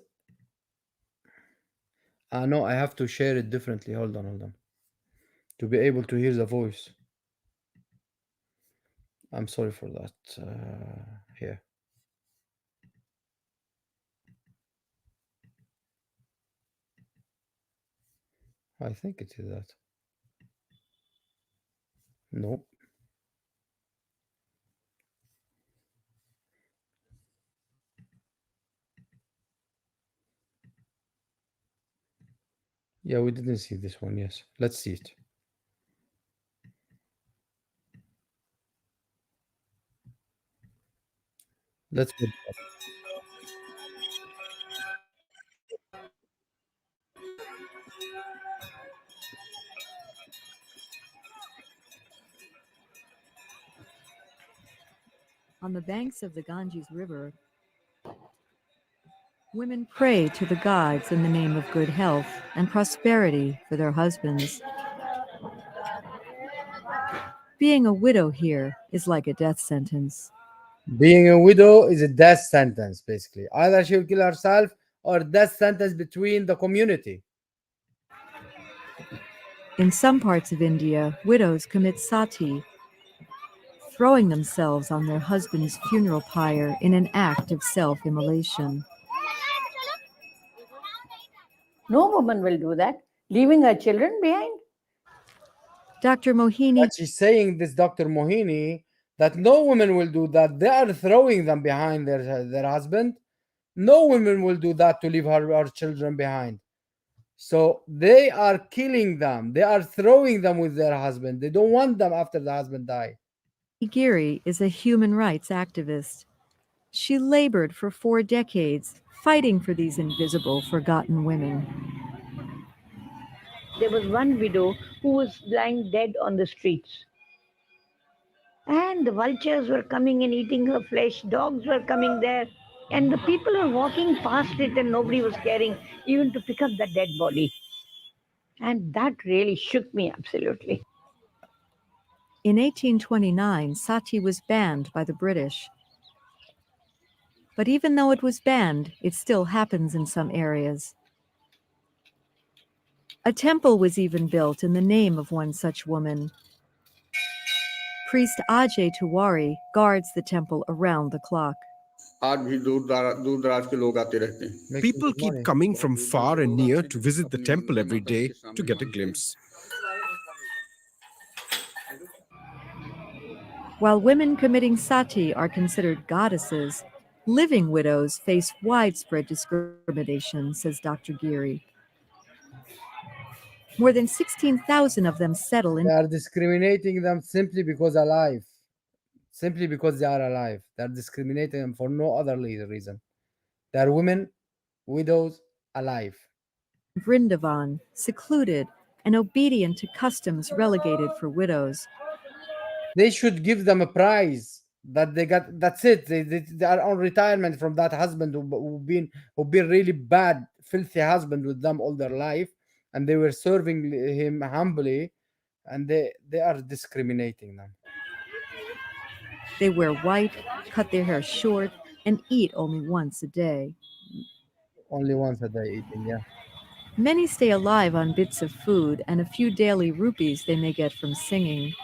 no, I have to share it differently. Hold on. To be able to hear the voice. I'm sorry for that. Here. I think it is that. No. Yeah, we didn't see this one. Yes. Let's see it. Let's put it up. On the banks of the Ganges River, women pray to the gods in the name of good health and prosperity for their husbands. Being a widow here is like a death sentence. Being a widow is a death sentence, basically. Either she'll kill herself or death sentence between the community. In some parts of India, widows commit sati, throwing themselves on their husband's funeral pyre in an act of self-immolation. No woman will do that, leaving her children behind. Dr. Mohini But she's saying, this Dr. Mohini, that no woman will do that. They are throwing them behind their husband. No woman will do that to leave her children behind. So they are killing them. They are throwing them with their husband. They don't want them after the husband died. Giri is a human rights activist. She labored for 4 decades, fighting for these invisible, forgotten women. There was one widow who was lying dead on the streets. And the vultures were coming and eating her flesh, dogs were coming there, and the people were walking past it, and nobody was caring even to pick up that dead body. And that really shook me absolutely. In 1829, sati was banned by the British. But even though it was banned, it still happens in some areas. A temple was even built in the name of one such woman. Priest Ajay Tiwari guards the temple around the clock. आज भी दूर दराज के लोग आते रहते हैं. Makes People good keep money. coming from far and near to visit the temple every day to get a glimpse. While women committing sati are considered goddesses, living widows face widespread discrimination, says Dr. Giri. More than 16,000 of them settle in They are discriminating them simply because alive. Simply because they are alive. They are discriminating them for no other reason. They are women, widows, alive. Vrindavan, secluded and obedient to customs relegated for widows. They should give them a prize that they got. That's it. They are on retirement from that husband who been really bad, filthy husband with them all their life, and they were serving him humbly, and they are discriminating them. They wear white, cut their hair short, and eat only once a day. Only once a day eating, yeah. Many stay alive on bits of food and a few daily rupees they may get from singing.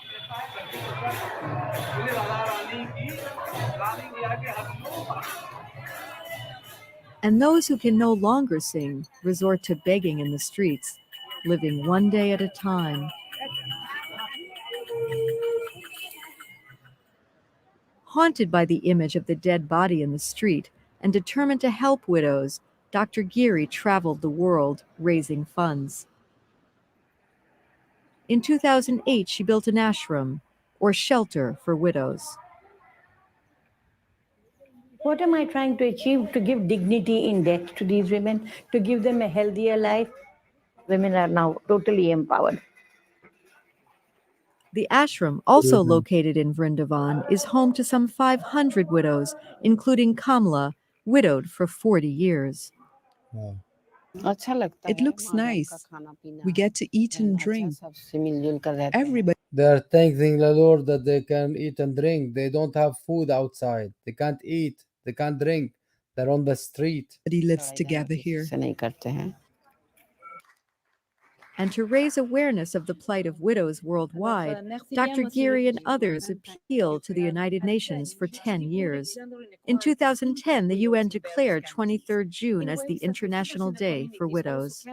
And those who can no longer sing resort to begging in the streets, living one day at a time. Haunted by the image of the dead body in the street and determined to help widows, Dr. Giri traveled the world raising funds. In 2008, she built an ashram, or shelter for widows. What am I trying to achieve? To give dignity in death to these women, to give them a healthier life. Women are now totally empowered. The ashram, also located in Vrindavan, is home to some 500 widows, including Kamla, widowed for 40 years. Wow. It looks nice. We get to eat and drink. Everybody They are thanking the Lord that they can eat and drink. They don't have food outside. They can't eat. They can't drink. They're on the street. lives together here. And to raise awareness of the plight of widows worldwide, Dr. Geary and others appealed to the United Nations for 10 years. In 2010, the UN declared 23rd June as the International Day for Widows.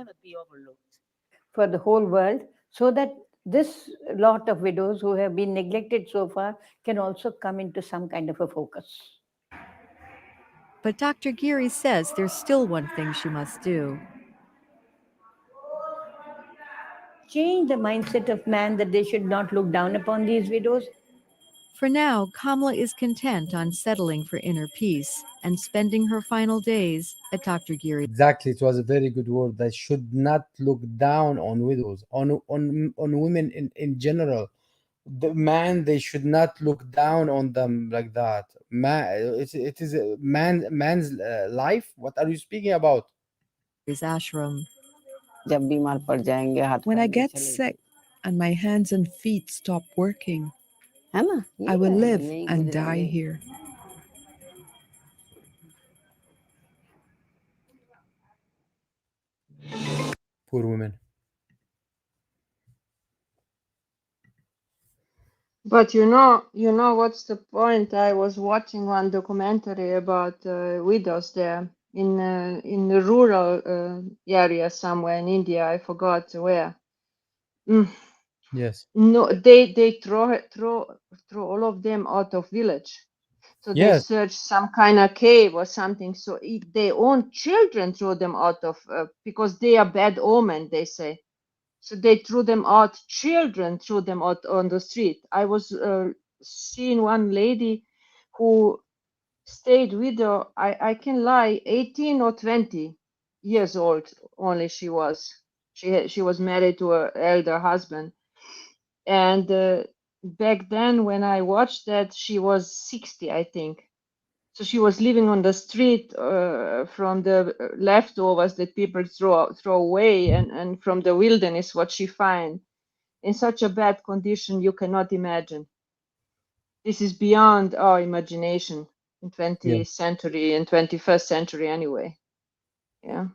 For the whole world, so that this lot of widows who have been neglected so far can also come into some kind of a focus. But Dr. Geary says there's still one thing she must do. Change the mindset of man that they should not look down upon these widows. For now, Kamala is content on settling for inner peace and spending her final days at Dr. Geary's. Exactly, it was a very good word. They should not look down on widows, on women in general. The man, they should not look down on them like that. Man, it is a man's life. What are you speaking about? Ashram. When I get sick and my hands and feet stop working, I will live and die here. Poor women. But you know what's the point? I was watching one documentary about widows there in the rural area somewhere in India. I forgot where. Mm. Yes. No, they throw all of them out of village. So they Yes. search some kind of cave or something. So if their own children throw them out of because they are bad omen, they say. So they threw them out. Children threw them out on the street. I was seeing one lady who stayed with her. I can lie, 18 or 20 years old only she was. She was married to her elder husband. And back then, when I watched that, she was 60, I think. So she was living on the street from the leftovers that people throw away, and from the wilderness what she find in such a bad condition you cannot imagine. This is beyond our imagination in 20th century and 21st century anyway. Yeah.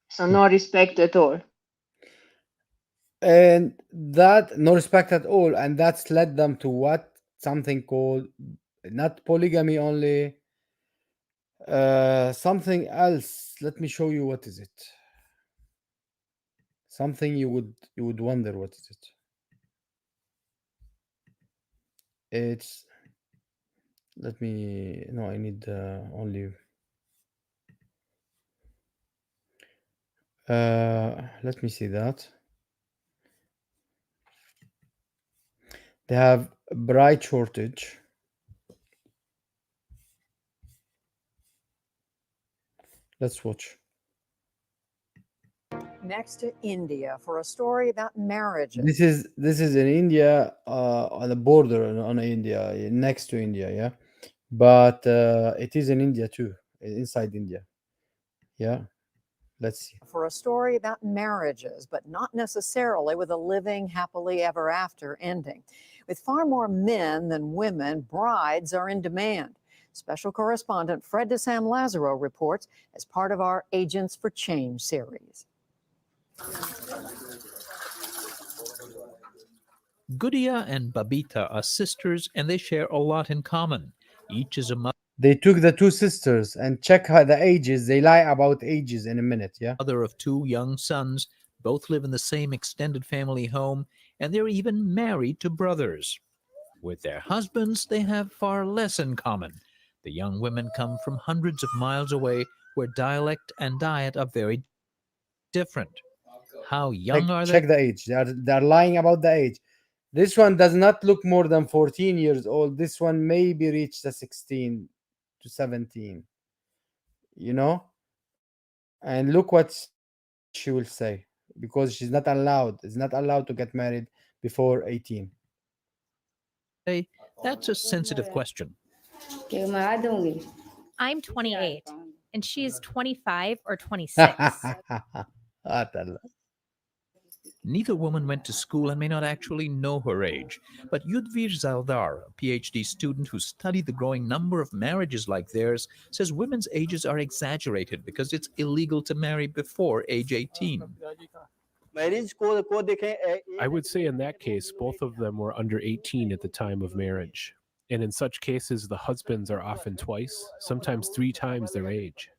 So no respect at all. And that no respect at all, and that's led them to what something called not polygamy only, something else. Let me show you what is it. Something you would wonder what is it. It's let me no I need only let me see that. They have bride shortage. Let's watch. Next to India for a story about marriages. This is in India, on the border on India, next to India, yeah. But it is in India too, inside India. Yeah, let's see. For a story about marriages, but not necessarily with a living happily ever after ending. With far more men than women, brides are in demand. Special correspondent Fred de San Lazaro reports as part of our Agents for Change series. Gudia and Babita are sisters and they share a lot in common. Each is a mother. They took the two sisters and check how the ages. They lie about ages in a minute, yeah? Mother of two young sons. Both live in the same extended family home, and they're even married to brothers. With their husbands, they have far less in common. The young women come from hundreds of miles away where dialect and diet are very different. How young are they? Check the age. They're lying about the age. This one does not look more than 14 years old. This one maybe reached the 16 to 17. You know? And look what she will say, because she's not allowed. Is not allowed to get married before 18. That's a sensitive question. I'm 28 and she is 25 or 26. Neither woman went to school and may not actually know her age. But Yudvir Zaldar, a PhD student who studied the growing number of marriages like theirs, says women's ages are exaggerated because it's illegal to marry before age 18. I would say in that case, both of them were under 18 at the time of marriage. And in such cases, the husbands are often twice, sometimes 3 times their age.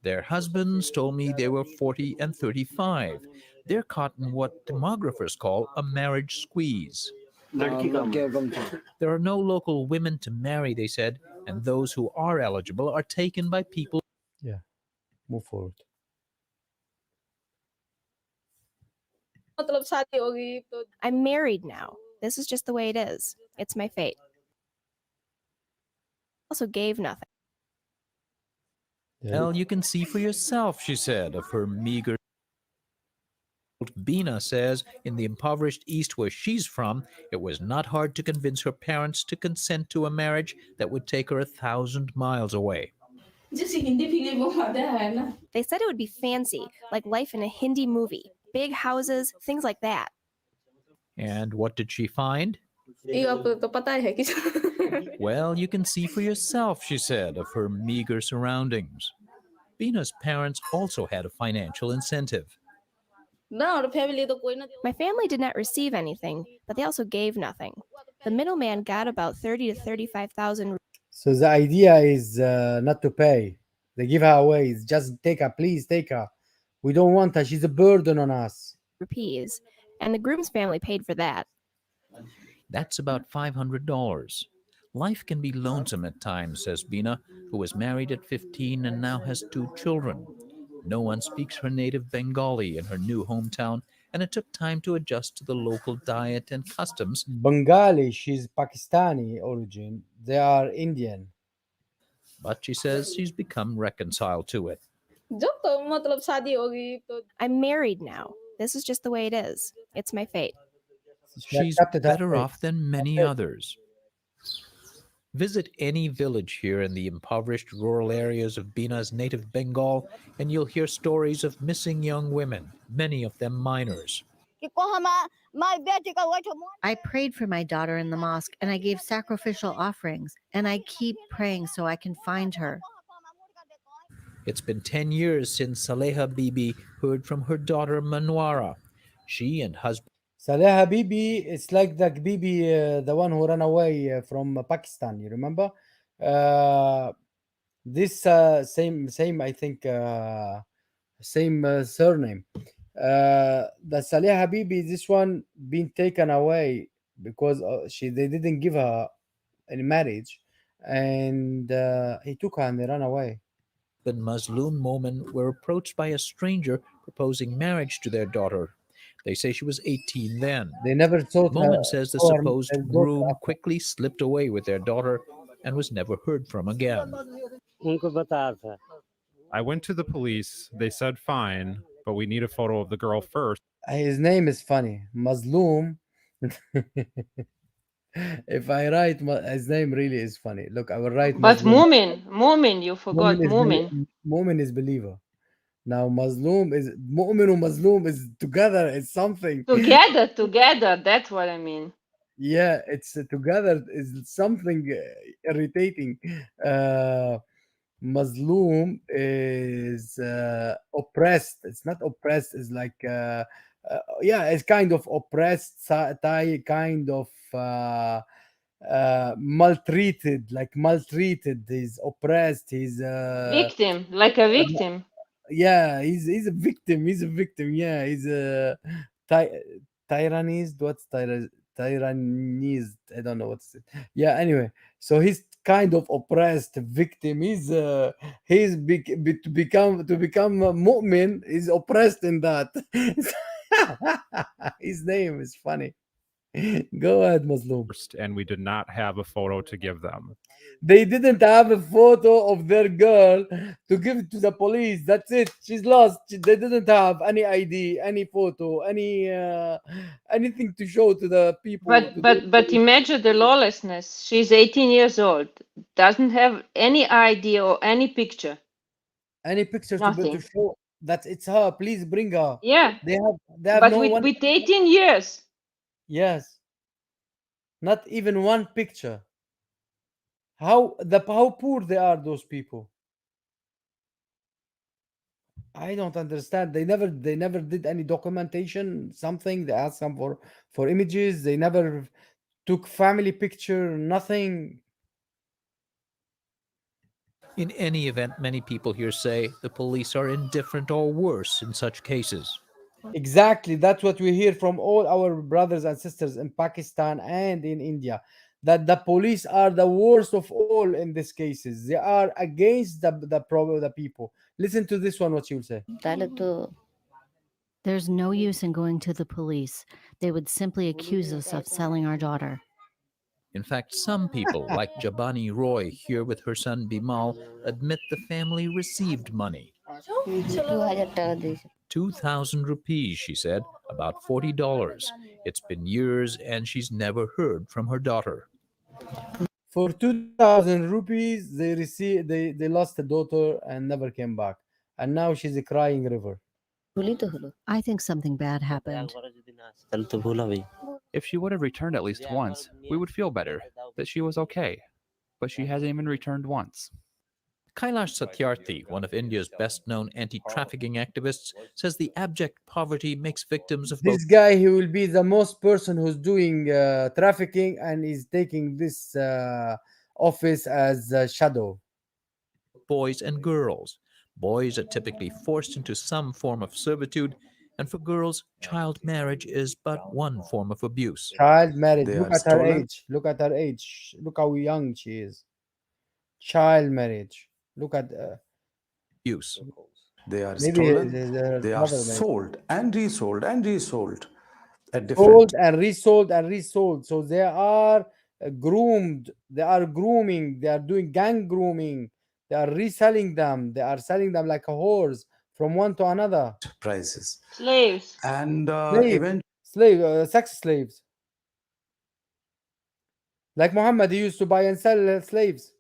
Their husbands told me they were 40 and 35. They're caught in what demographers call a marriage squeeze. There are no local women to marry, they said, and those who are eligible are taken by people. Yeah, move forward. I'm married now. This is just the way it is. It's my fate. Also gave nothing. Well, you can see for yourself, she said, of her meager. Bina says in the impoverished East where she's from, it was not hard to convince her parents to consent to a marriage that would take her 1,000 miles away. They said it would be fancy, like life in a Hindi movie. Big houses, things like that. And what did she find? Well, you can see for yourself, she said, of her meager surroundings. Bina's parents also had a financial incentive. My family did not receive anything, but they also gave nothing. The middleman got about 30 to 35,000. So the idea is not to pay. They give her away. It's just take her, please take her. We don't want her. She's a burden on us. Rupees, and the groom's family paid for that. That's about $500. Life can be lonesome at times, says Bina, who was married at 15 and now has 2 children. No one speaks her native Bengali in her new hometown, and it took time to adjust to the local diet and customs. Bengali, she's Pakistani origin. They are Indian. But she says she's become reconciled to it. I'm married now. This is just the way it is. It's my fate. She's better off than many others. Visit any village here in the impoverished rural areas of Bina's native Bengal, and you'll hear stories of missing young women, many of them minors. I prayed for my daughter in the mosque, and I gave sacrificial offerings, and I keep praying so I can find her. It's been 10 years since Saleha Bibi heard from her daughter Manwara. She and husband Saleha Bibi, it's like the Bibi, the one who ran away from Pakistan. You remember? This same I think same surname. The Saleha Bibi, this one been taken away because they didn't give her any marriage, and he took her and they ran away. The Mazloom Momin were approached by a stranger proposing marriage to their daughter. They say she was 18 then. They never thought Momin says the supposed groom quickly slipped away with their daughter and was never heard from again. I went to the police. They said fine, but we need a photo of the girl first. His name is funny, Mazloom. If I write his name, really is funny. Look, I will write. But Mu'min, you forgot Mu'min. Mu'min is believer. Now Mazloom is Mu'min and Mazloom is together. It's something. Together. That's what I mean. Yeah, it's together is something irritating. Mazloom is oppressed. It's not oppressed. It's like yeah, it's kind of oppressed, kind of maltreated, like maltreated. He's oppressed. He's victim, like a victim. Yeah, he's a victim. He's a victim. Yeah, he's a tyrannized. What's tyrannized? I don't know what's it. Yeah. Anyway, so he's kind of oppressed victim. To become a mu'min. He's oppressed in that. His name is funny. Go ahead, Muslim. And we did not have a photo to give them. They didn't have a photo of their girl to give to the police. That's it. She's lost. They didn't have any ID, any photo, anything to show to the people. But imagine the lawlessness. She's 18 years old, doesn't have any idea or any picture. Any pictures Nothing. to show that it's her. Please bring her. Yeah. They have But no with, one. with 18 years. Yes. Not even one picture. How poor they are, those people. I don't understand. They never did any documentation, something. They asked them for images. They never took family picture, nothing. In any event, many people here say the police are indifferent or worse in such cases. Exactly. That's what we hear from all our brothers and sisters in Pakistan and in India. That the police are the worst of all in these cases. They are against the people. Listen to this one, what she will say. There's no use in going to the police. They would simply accuse us of selling our daughter. In fact, some people, like Jabani Roy here with her son Bimal, admit the family received money. 2,000 rupees, she said, about $40. It's been years and she's never heard from her daughter. For 2,000 rupees, they lost a daughter and never came back. And now she's a crying river. I think something bad happened. If she would have returned at least once, we would feel better that she was okay. But she hasn't even returned once. Kailash Satyarthi, one of India's best-known anti-trafficking activists, says the abject poverty makes victims of This guy, he will be the most person who's doing trafficking and is taking this office as a shadow. Boys and girls. Boys are typically forced into some form of servitude, and for girls, child marriage is but one form of abuse. Child marriage. Look at her age. Look at her age. Look how young she is. Child marriage. Look at abuse. They are maybe stolen. They are sold and resold and resold at sold and resold and resold. So they are groomed. They are grooming. They are doing gang grooming. They are reselling them. They are selling them like a horse from one to another. Prices. Slaves. And sex slaves. Like Muhammad, he used to buy and sell slaves.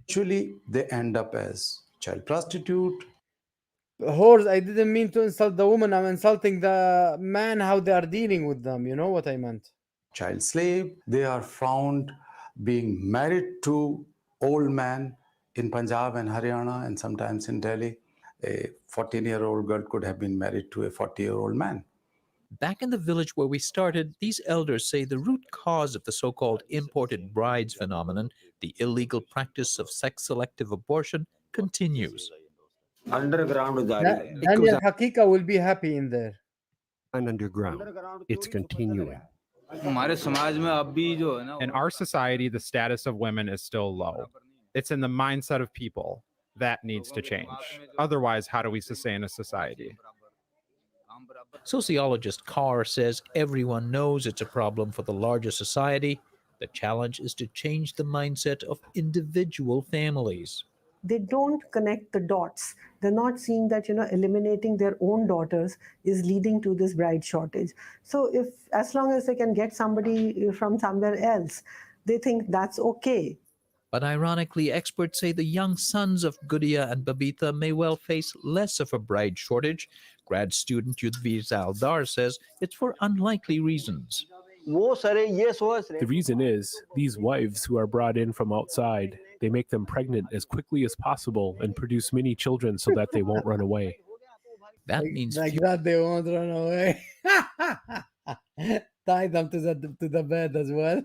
Actually, they end up as child prostitute. Horse, I didn't mean to insult the woman. I'm insulting the man, how they are dealing with them. You know what I meant? Child slave. They are found being married to old men in Punjab and Haryana and sometimes in Delhi. A 14-year-old girl could have been married to a 40-year-old man. Back in the village where we started, these elders say the root cause of the so-called imported brides phenomenon, the illegal practice of sex-selective abortion, continues. Underground Daniel Hakika will be happy in there. And underground, it's continuing. In our society, the status of women is still low. It's in the mindset of people. That needs to change. Otherwise, how do we sustain a society? Sociologist Carr says everyone knows it's a problem for the larger society. The challenge is to change the mindset of individual families. They don't connect the dots. They're not seeing that, eliminating their own daughters is leading to this bride shortage. So as long as they can get somebody from somewhere else, they think that's okay. But ironically, experts say the young sons of Gudia and Babita may well face less of a bride shortage. Grad student Yudhvir Zaldar says it's for unlikely reasons. The reason is these wives who are brought in from outside, they make them pregnant as quickly as possible and produce many children so that they won't run away. That means that they won't run away. Tie them to the bed as well.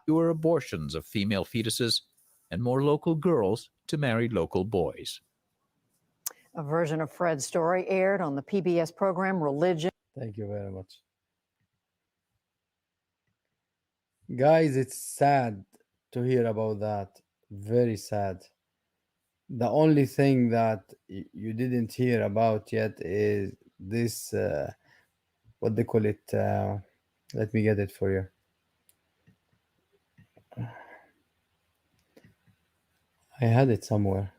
Fewer abortions of female fetuses and more local girls to marry local boys. A version of Fred's story aired on the PBS program Religion. Thank you very much. Guys, it's sad to hear about that. Very sad. The only thing that you didn't hear about yet is this what they call it. Let me get it for you. I had it somewhere.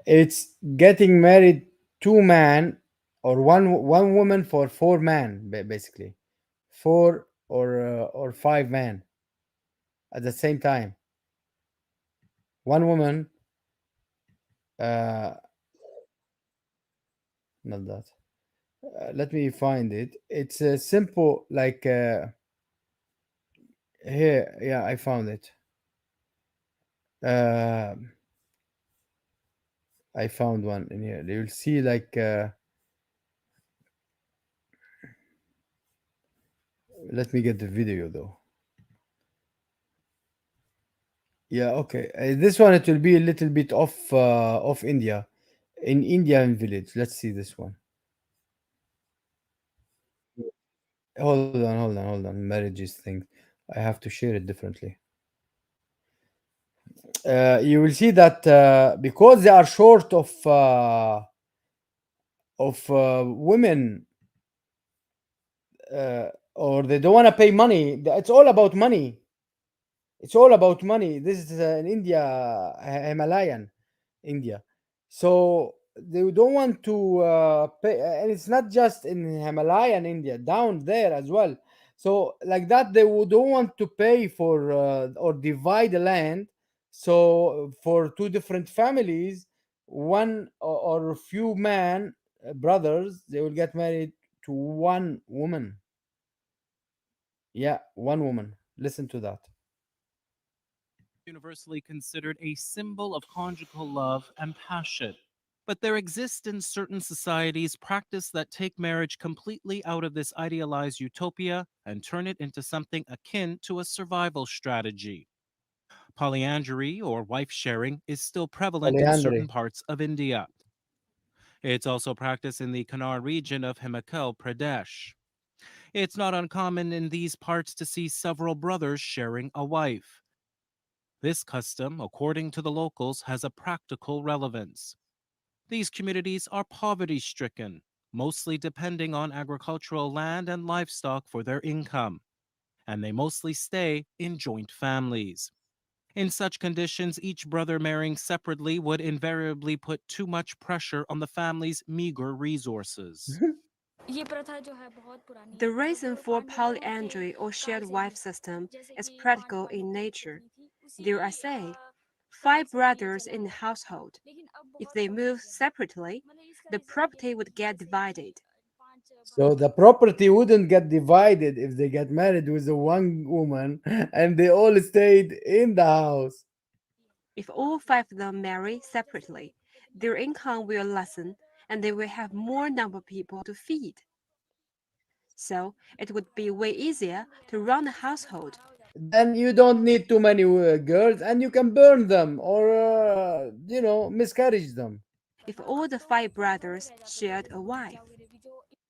It's getting married two man or one woman for four man, basically, four or five men at the same time. One woman, uh, not that. Let me find it. It's a simple like here. Yeah, I found it. Uh, I found one in here. You'll see like. Let me get the video though. Yeah, okay. This one it will be a little bit off India, in Indian village. Let's see this one. Hold on. Marriages thing. I have to share it differently. You will see that because they are short of women, or they don't want to pay money. It's all about money. It's all about money. This is in India, Himalayan India. So they don't want to pay, and it's not just in Himalayan India, down there as well. So like that, don't want to pay for or divide the land. So for two different families, one or a few men, brothers, they will get married to one woman. Yeah, one woman. Listen to that. Universally considered a symbol of conjugal love and passion. But there exist in certain societies practices that take marriage completely out of this idealized utopia and turn it into something akin to a survival strategy. Polyandry, or wife sharing, is still prevalent in certain Polyandry. parts of India. It's also practiced in the Kannar region of Himachal Pradesh. It's not uncommon in these parts to see several brothers sharing a wife. This custom, according to the locals, has a practical relevance. These communities are poverty-stricken, mostly depending on agricultural land and livestock for their income, and they mostly stay in joint families. In such conditions, each brother marrying separately would invariably put too much pressure on the family's meager resources. The reason for polyandry or shared wife system is practical in nature. There are, say, 5 brothers in the household. If they move separately, the property would get divided. So the property wouldn't get divided if they get married with the one woman and they all stayed in the house. If all 5 of them marry separately, their income will lessen and they will have more number of people to feed. So it would be way easier to run a household. Then you don't need too many girls and you can burn them or, miscarriage them. If all the 5 brothers shared a wife.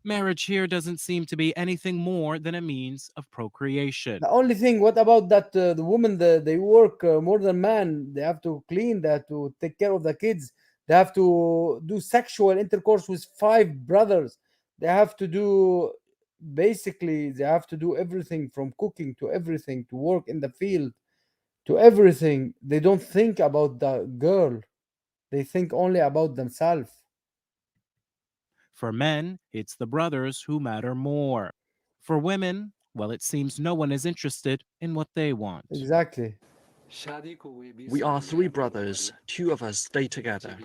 Marriage here doesn't seem to be anything more than a means of procreation. The only thing, what about that the women, they work more than man. They have to clean, they have to take care of the kids. They have to do sexual intercourse with 5 brothers. They have to do, basically, they have to do everything from cooking to everything, to work in the field, to everything. They don't think about the girl. They think only about themselves. For men, it's the brothers who matter more. For women, well, it seems no one is interested in what they want. Exactly. We are 3 brothers, 2 of us stay together.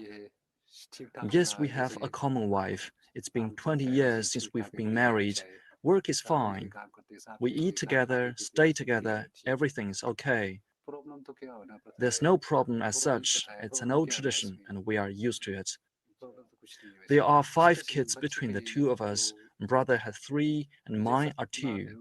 Yes, we have a common wife. It's been 20 years since we've been married. Work is fine. We eat together, stay together, everything's okay. There's no problem as such. It's an old tradition and we are used to it. There are 5 kids between the 2 of us. Brother has 3 and mine are 2.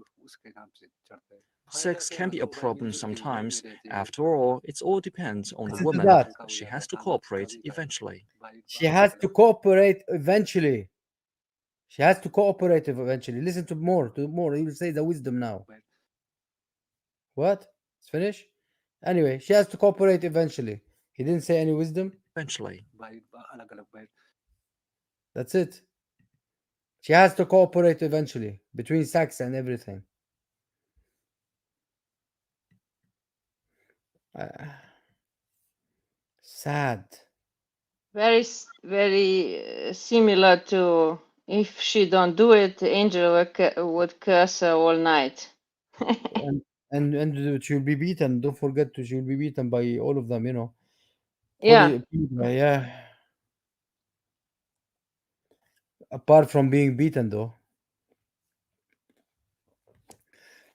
Sex can be a problem sometimes. After all, it all depends on the Listen to woman. that. She has to cooperate eventually. She has to cooperate eventually. She has to cooperate eventually. Listen to more. He will say the wisdom now. What? It's finished? Anyway, she has to cooperate eventually. He didn't say any wisdom. Eventually. That's it. She has to cooperate eventually between sex and everything. Uh, sad. Very similar to if she don't do it, the angel would curse her all night. And she'll be beaten. Don't forget, she'll be beaten by all of them. Yeah. Yeah. Apart from being beaten, though.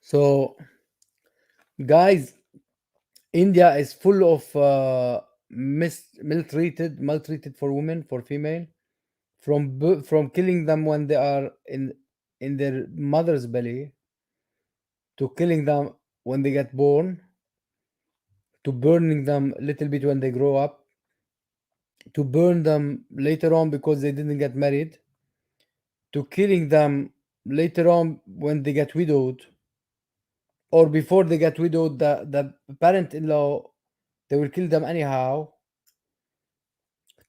So, guys, India is full of maltreated for women, for female, from killing them when they are in their mother's belly, to killing them when they get born, to burning them a little bit when they grow up, to burn them later on because they didn't get married, to killing them later on when they get widowed, or before they get widowed, the parent-in-law, they will kill them anyhow,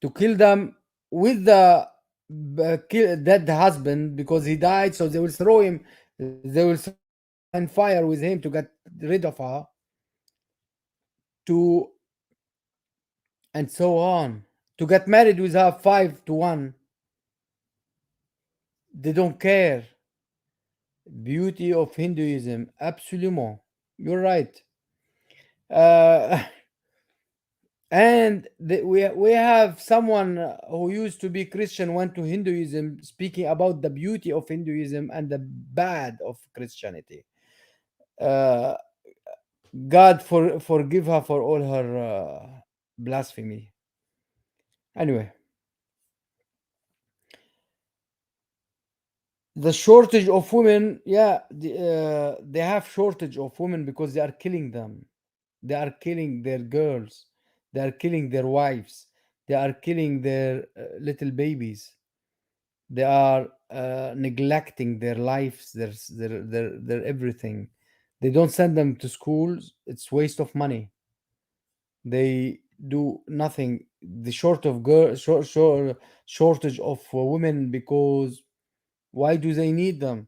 to kill them with the dead husband because he died, so they will throw her in fire with him to get rid of her, to and so on, to get married with her 5 to 1. They don't care. Beauty of Hinduism, absolument. You're right. Uh, and we have someone who used to be Christian went to Hinduism, speaking about the beauty of Hinduism and the bad of Christianity. Uh, God forgive her for all her blasphemy. Anyway, the shortage of women, yeah, they have shortage of women because they are killing them. They are killing their girls. They are killing their wives. They are killing their little babies. They are neglecting their lives, their everything. They don't send them to schools. It's waste of money. They do nothing. The shortage of women, because why do they need them?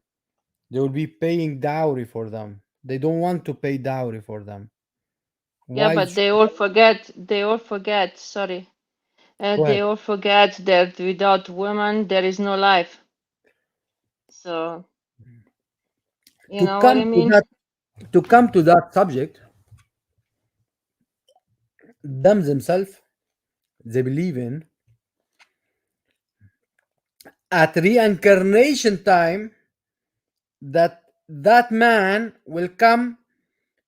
They will be paying dowry for them. They don't want to pay dowry for them. Yeah, Why? but they all forget, sorry, Go they ahead. all forget that without women there is no life. So, you To know what come I to mean? that, to come to that subject, them themselves, they believe in at reincarnation time that man will come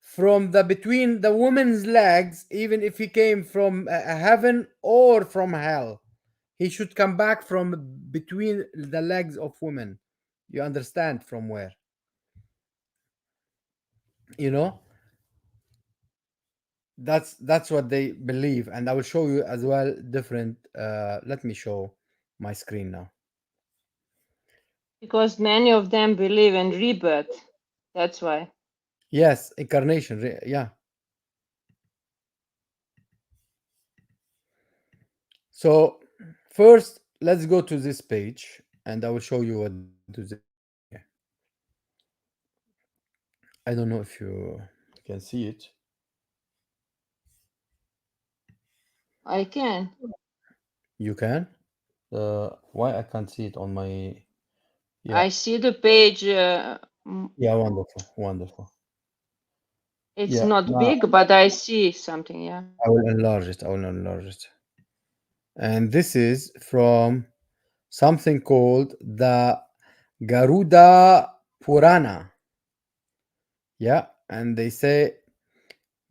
from the between the woman's legs, even if he came from heaven or from hell. He should come back from between the legs of women. You understand from where? You know, that's what they believe, and I will show you as well different. Let me show my screen now. Because many of them believe in rebirth. That's why. Yes, incarnation. Yeah. So first, let's go to this page, and I will show you what do they believe here. I don't know if you can see it. I can. You can. Why I can't see it on my? Yeah. I see the page. Yeah. Wonderful. Wonderful. It's Yeah. not Now big, but I see something. Yeah. I will enlarge it. I will enlarge it. And this is from something called the Garuda Purana. Yeah. And they say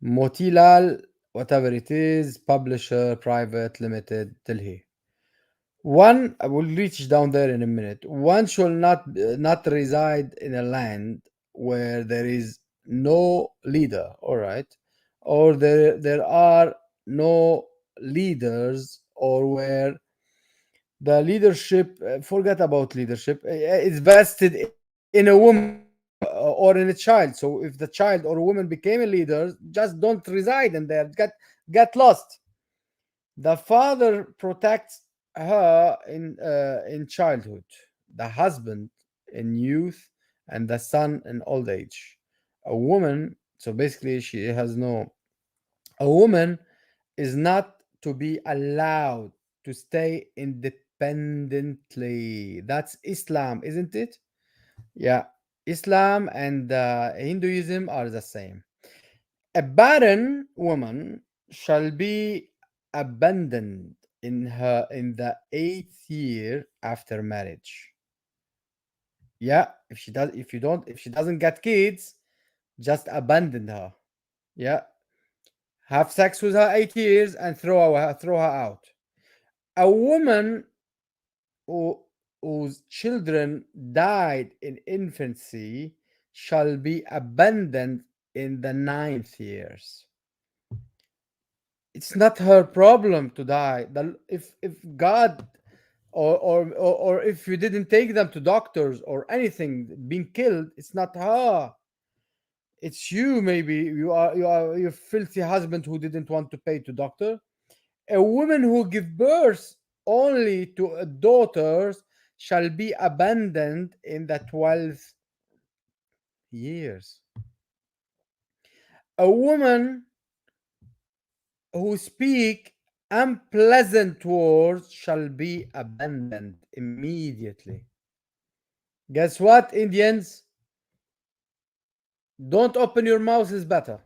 Motilal, whatever it is, publisher, private, limited, Delhi. One, I will reach down there in a minute. One shall not reside in a land where there is no leader, all right, or there are no leaders, or where the leadership, forget about leadership, is vested in a woman or in a child. So if the child or a woman became a leader, just don't reside in there. Get lost. The father protects her in childhood. the husband in youth and the son in old age. A woman, so basically, she has no. A woman is not to be allowed to stay independently. That's Islam, isn't it? Yeah, Islam and Hinduism are the same. A barren woman shall be abandoned in the 8th year after marriage. Yeah, if she doesn't get kids, just abandon her. Yeah, have sex with her 8 years and throw her out. A woman who, whose children died in infancy shall be abandoned in the 9th years. It's not her problem to die. If God or if you didn't take them to doctors or anything being killed, it's not her. It's you. Maybe you are your filthy husband who didn't want to pay to doctor. A woman who give birth only to daughters shall be abandoned in the 12th years. A woman who speak unpleasant words shall be abandoned immediately. Guess what, Indians? Don't open your mouth is better.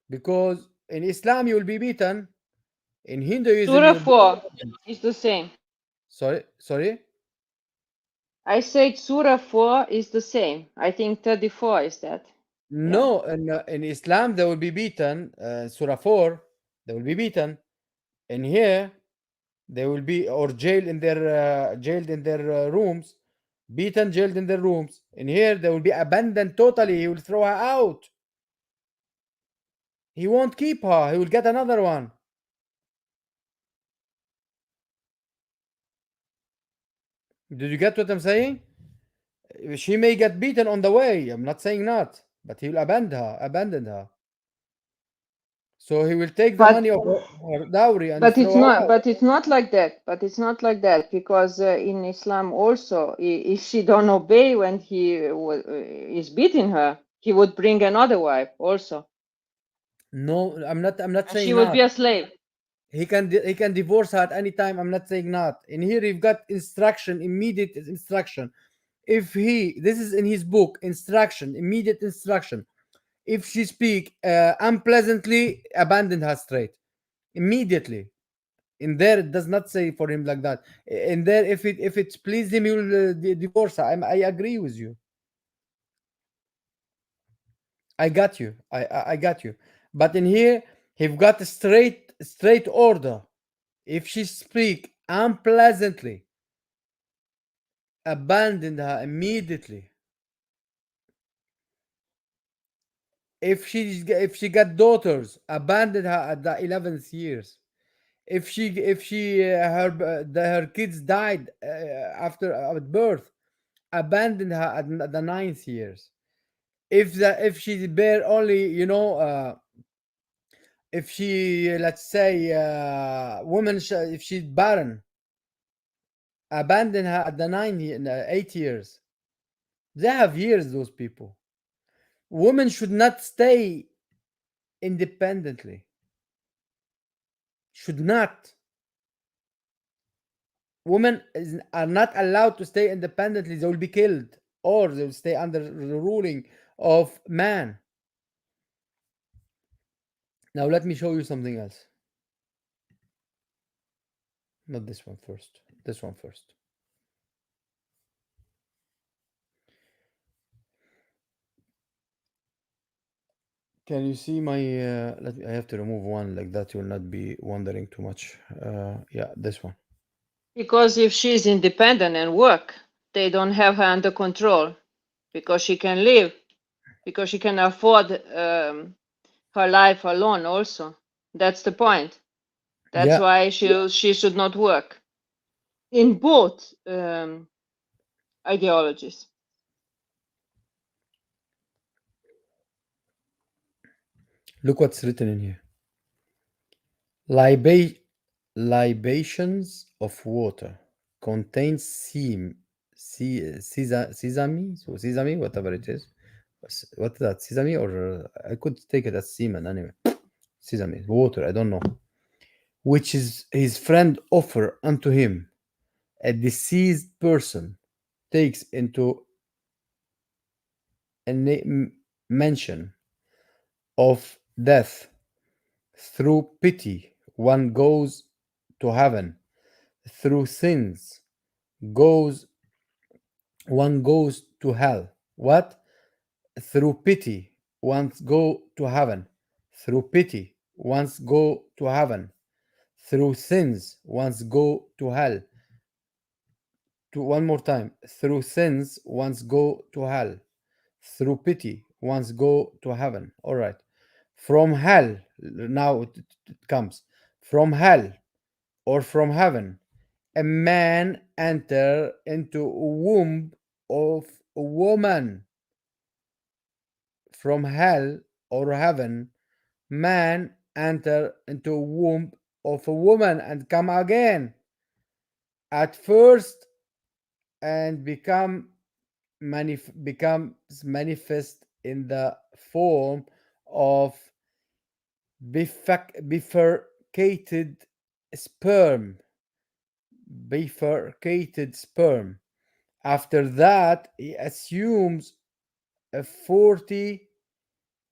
Because in Islam you will be beaten. In Hinduism you Surah will be 4 abandoned. is the same. Sorry? I said Surah 4 is the same. I think 34 is that. Yeah. No, in Islam they will be beaten. Surah 4, they will be beaten. In here, they will be or jailed in their rooms, beaten, jailed in their rooms. In here, they will be abandoned totally. He will throw her out. He won't keep her. He will get another one. Did you get what I'm saying? She may get beaten on the way. I'm not saying not, but he will abandon her. So he will take the money But of her dowry and throw her out. but it's not like that. But it's not like that because in Islam also, if she don't obey when he is beating her, he would bring another wife also, No, I'm not and saying she would not. be a slave. He can divorce her at any time. I'm not saying not. In here, you've got instruction, immediate instruction. If this is in his book, instruction, immediate instruction. If she speak unpleasantly, abandon her straight, immediately. In there, it does not say for him like that. In there, if it pleased him, he will divorce her. I agree with you. I got you. I got you. But in here, he've got a straight order. If she speak unpleasantly, abandon her immediately. If she got daughters, abandon her at the 11th years. If her kids died after birth, abandon her at the 9th years. If she bear only if she let's say if she's barren, abandon her at the 8 years. They have years, those people. Women should not stay independently. Should not. Women are not allowed to stay independently. They will be killed or they will stay under the ruling of man. Now let me show you something else. Not this one first. This one first. Can you see my I have to remove one like that. You will not be wondering too much. Yeah, this one. Because if she's independent and work, they don't have her under control because she can live, because she can afford her life alone also. That's the point. That's Yeah. why she should not work in both ideologies. Look what's written in here. Libations of water contains sesame, so sesame, whatever it is. What's that? Sesame, or I could take it as semen anyway. Sesame, water, I don't know. Which is his friend offer unto him, a deceased person takes into a mention of death through pity, one goes to heaven. Through sins, goes one goes to hell. What? Through pity, once go to heaven. Through pity, once go to heaven. Through sins, once go to hell. To one more time. Through sins, once go to hell. Through pity, once go to heaven. All right. From hell, now it comes. From hell or from heaven, a man enter into a womb of a woman. From hell or heaven, man enter into a womb of a woman and come again at first and becomes manifest in the form of bifurcated sperm. Bifurcated sperm. After that, he assumes a 40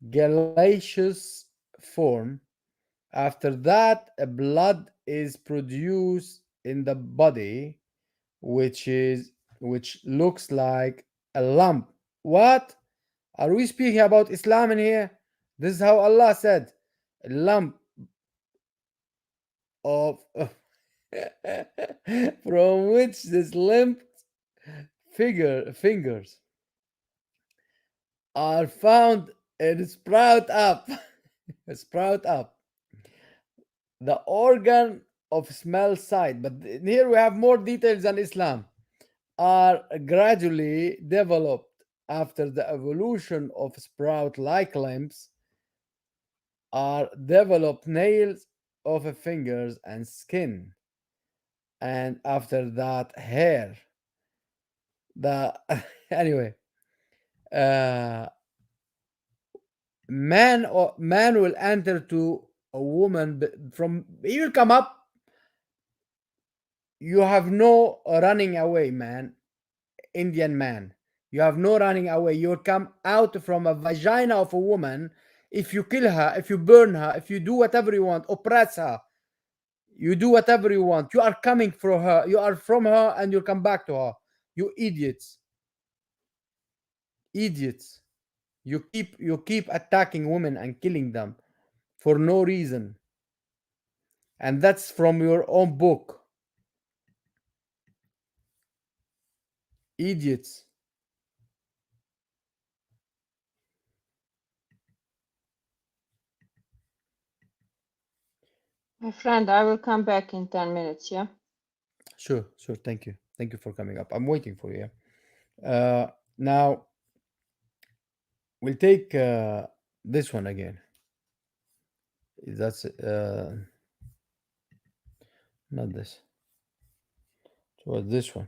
gaseous form. After that, a blood is produced in the body, which looks like a lump. What? Are we speaking about Islam in here? This is how Allah said. A lump of from which this limp fingers are found and sprout up. Sprout up. The organ of smell sight, but here we have more details than Islam, are gradually developed after the evolution of sprout like limbs are developed nails of fingers and skin, and after that hair. The anyway, uh man will enter to a woman, from he will come up. You have no running away, man. Indian man, you have no running away. You will come out from a vagina of a woman. If you kill her, if you burn her, if you do whatever you want, oppress her, you do whatever you want, you are coming from her, you are from her, and you'll come back to her. You idiots. Idiots. You keep attacking women and killing them for no reason. And that's from your own book. Idiots. My friend, I will come back in 10 minutes, yeah? Sure. Thank you. Thank you for coming up. I'm waiting for you. Now, we'll take this one again. That's not this. So this one.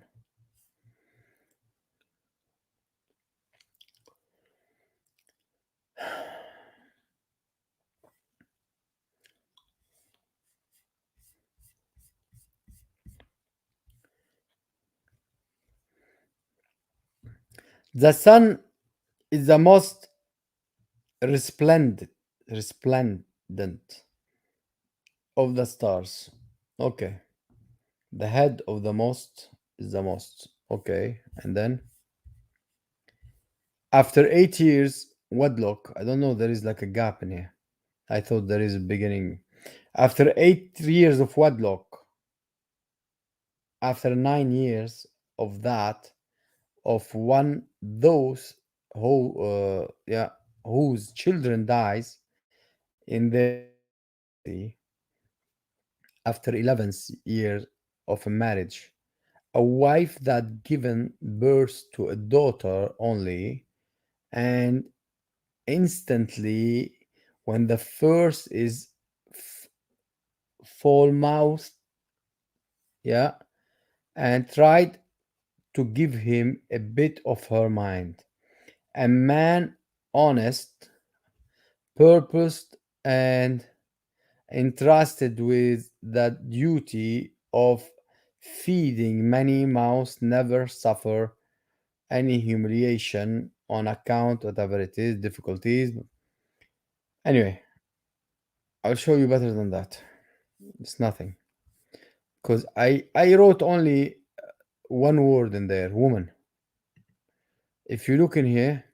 The sun is the most resplendent of the stars. Okay. The head of the most is the most. Okay. And then after 8 years wedlock, I don't know, there is like a gap in here. I thought there is a beginning. After 8 years of wedlock, after 9 years of that, of one those whose children dies in their infancy, after 11th year of a marriage, a wife that given birth to a daughter only, and instantly when the first is foul mouthed, yeah, and tried to give him a bit of her mind. A man honest, purposed, and entrusted with the duty of feeding many mouths never suffer any humiliation on account whatever it is, difficulties. Anyway, I'll show you better than that. It's nothing. Because I wrote only one word in there, woman. If you look in here,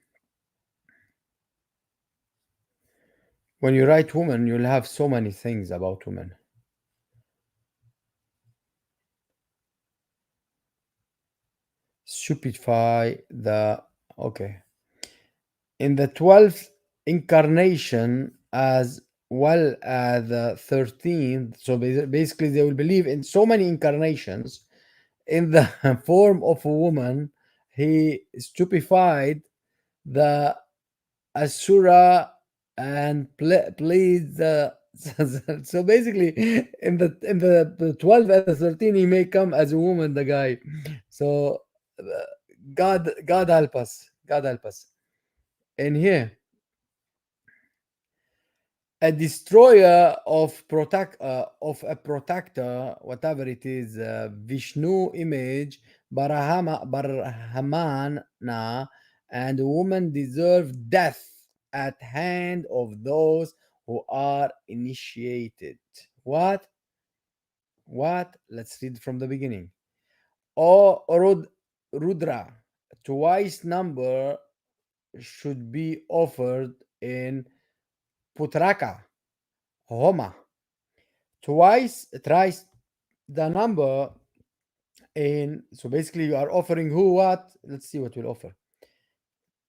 when you write woman, you'll have so many things about women. Stupefy the okay. In the 12th incarnation as well as the 13th, so basically they will believe in so many incarnations in the form of a woman. He stupefied the Asura and played the so basically in the 12 and the 13 he may come as a woman, the guy. So God help us, God help us. And here a destroyer of a protector, whatever it is, Vishnu image, Brahmana, and women deserve death at hand of those who are initiated. What? Let's read from the beginning. O Rudra, twice number should be offered in Putraka, Homa. Thrice the number in, so basically you are offering who what? Let's see what we'll offer.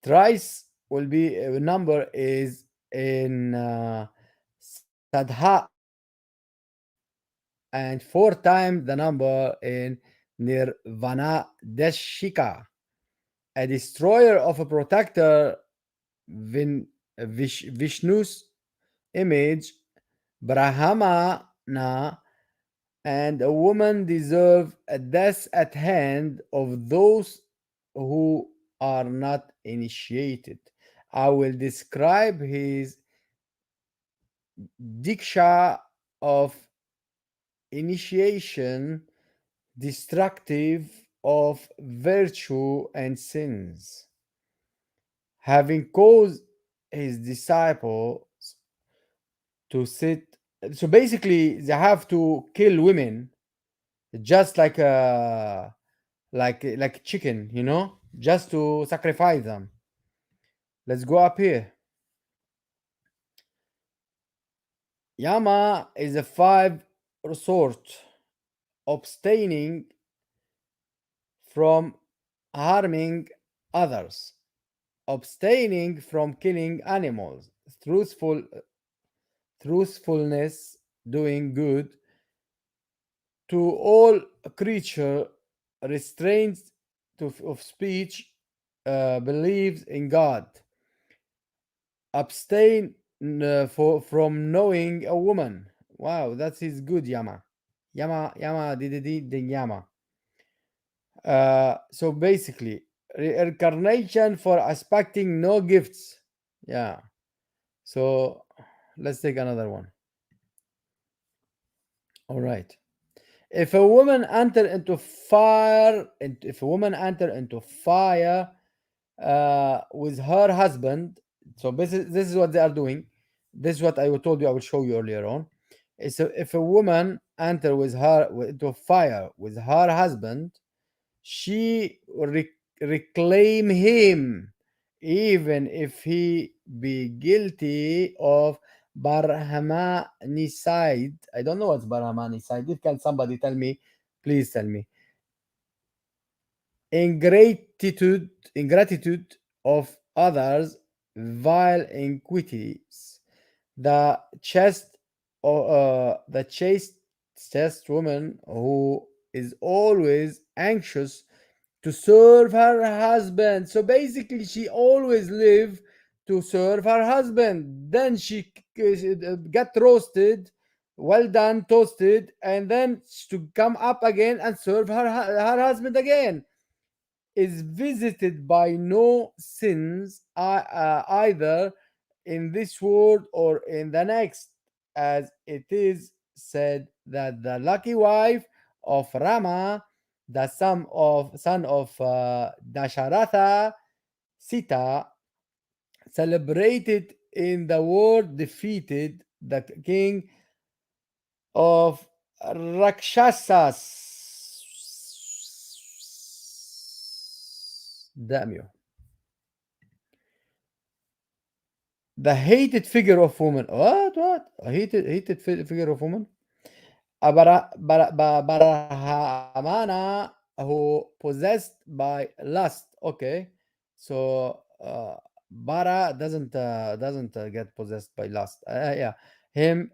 Thrice will be a number is in Sadha, and 4 times the number in Nirvana Deshika. A destroyer of a protector, Vishnu's image, Brahmana, and a woman deserve a death at hand of those who are not initiated. I will describe his diksha of initiation, destructive of virtue and sins, having caused his disciples to sit. So basically, they have to kill women just like a like chicken, just to sacrifice them. Let's go up here. Yama is a 5 sort, abstaining from harming others, abstaining from killing animals, truthfulness, doing good to all creature, restraint of speech, believes in God, abstain from knowing a woman. Wow, that is good, Yama. Yama, did Yama. So basically, reincarnation for expecting no gifts. Yeah. So let's take another one. All right. If a woman enter into fire, with her husband, so this is what they are doing. This is what I told you. I will show you earlier on. So if a woman enter into fire with her husband, she reclaim him, even if he be guilty of Barhamanicide. I don't know what's Barhamanicide. If can somebody tell me, please tell me. Ingratitude of others, vile iniquities. The chaste woman who is always anxious to serve her husband. So basically, she always live to serve her husband. Then she got roasted well done, toasted, and then to come up again and serve her husband again, is visited by no sins either in this world or in the next, as it is said that the lucky wife of Rama, the son of Dasharatha, Sita, celebrated in the war, defeated the king of Rakshasas. Damn you. The hated figure of woman. What? A hated figure of woman? Barahamana, who possessed by lust. Okay, so Bara doesn't get possessed by lust. Yeah, him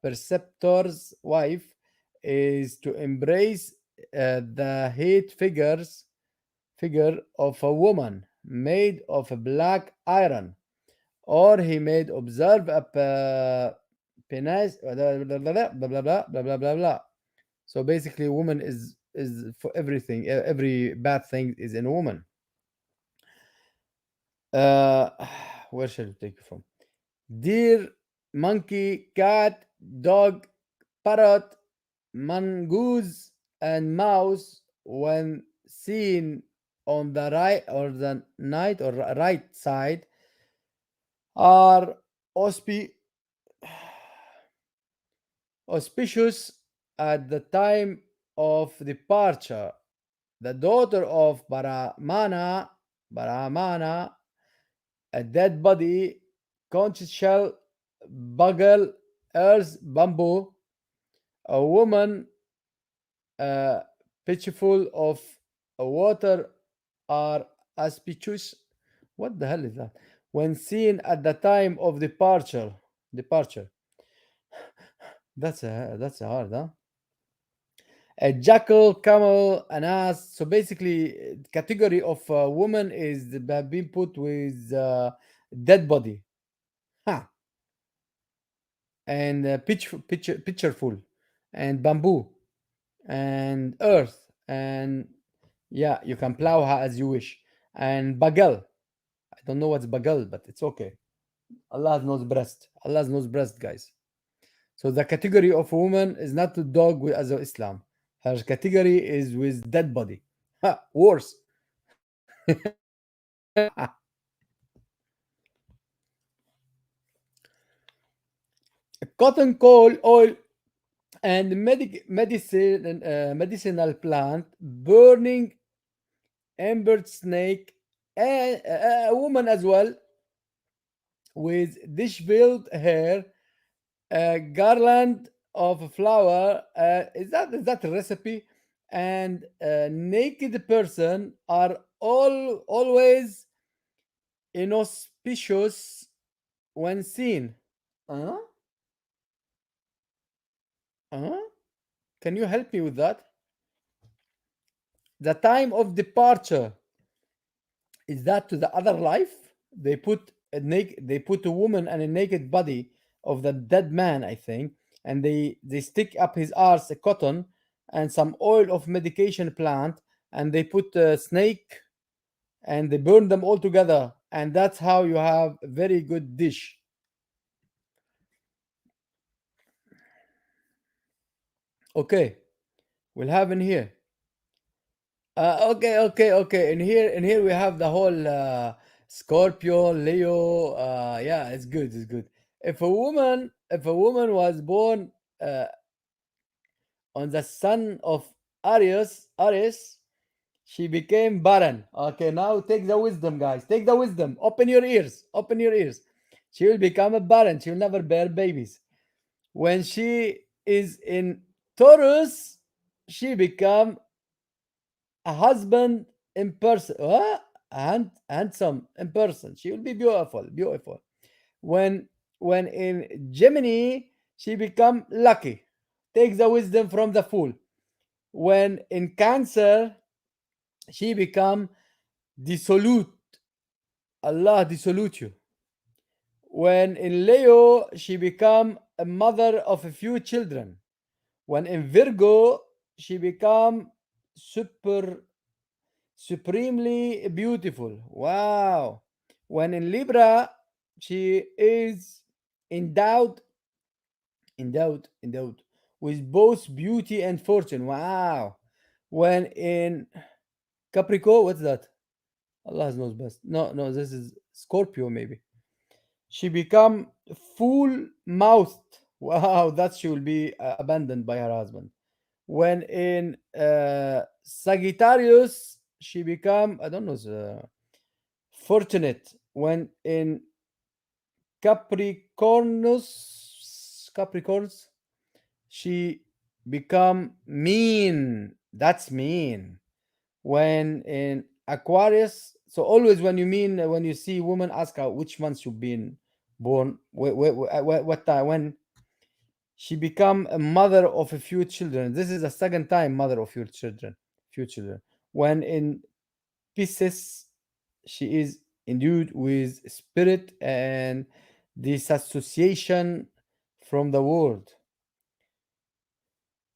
preceptor's wife is to embrace the hate figure of a woman made of black iron, or he made observe a penis, blah blah blah blah blah blah blah blah blah blah. So basically, woman is for everything. Every bad thing is in a woman. Uh, where shall we take it from? Deer, monkey, cat, dog, parrot, mongoose, and mouse, when seen on the right or the night or right side, are auspicious at the time of departure. The daughter of Baramana, a dead body, conch shell, bugle, earth, bamboo, a woman uh, pitchful of water are auspicious. What the hell is that? When seen at the time of departure. That's a hard, huh? A jackal, camel, an ass. So basically, category of woman is being put with dead body, huh? And pitcherful, and bamboo, and earth, and yeah, you can plow her as you wish. And bagal, I don't know what's bagal, but it's okay. Allah knows breast. Allah knows breast, guys. So the category of woman is not a dog with as Islam. Her category is with dead body. Ha, worse. Cotton coal oil and medicinal plant, burning embered snake, and a woman as well with dishevelled hair, a garland of flower. Is that a recipe? And a naked person are always inauspicious when seen. Huh? Huh? Can you help me with that? The time of departure, is that to the other life? They put a woman and a naked body of the dead man, I think, and they stick up his arse a cotton and some oil of medication plant, and they put a snake and they burn them all together, and that's how you have a very good dish. Okay, we'll have in here. Okay. In here we have the whole Scorpio, Leo. Yeah, it's good. It's good. If a woman was born on the son of Aries, she became barren. Okay, now take the wisdom, guys. Take the wisdom. Open your ears. Open your ears. She will become a barren. She will never bear babies. When she is in Taurus, she become a husband in person, handsome in person. She will be beautiful. When in Gemini, she become lucky. Take the wisdom from the fool. When in Cancer, she become dissolute. Allah dissolute you. When in Leo, she become a mother of a few children. When in Virgo, she become supremely beautiful. Wow. When in Libra, she is endowed, endowed with both beauty and fortune. Wow. When in Capricorn, what's that? Allah knows best. No, no, this is Scorpio maybe. She become full mouthed. Wow, that she will be abandoned by her husband. When in Sagittarius, she become, I don't know, fortunate. When in Capricorns, she become mean. That's mean. When in Aquarius, so always when you mean when you see woman, ask her which months you've been born, what time, when she become a mother of a few children. This is the second time mother of your children, few children. When in Pisces, she is endued with spirit and disassociation from the world.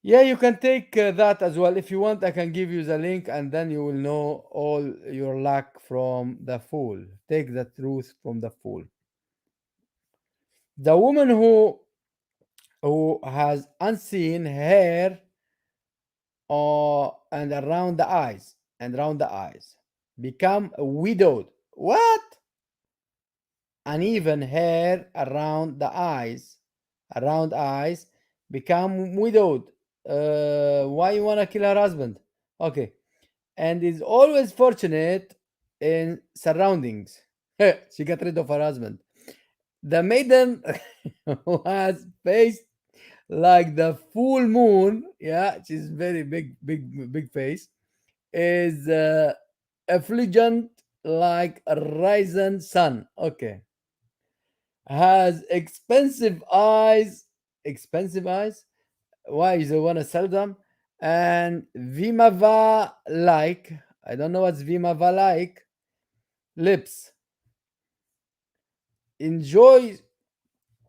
Yeah, you can take that as well. If you want, I can give you the link and then you will know all your luck from the fool. Take the truth from the fool. The woman who has unseen hair and around the eyes become widowed. What? Uneven hair around eyes become widowed. Why you wanna kill her husband? Okay, and is always fortunate in surroundings. She got rid of her husband. The maiden who has face like the full moon, yeah, she's very big face, is effulgent like a rising sun. Okay, has expensive eyes. Why you don't want to sell them? And Vimava like, I don't know what's Vimava like, lips. Enjoy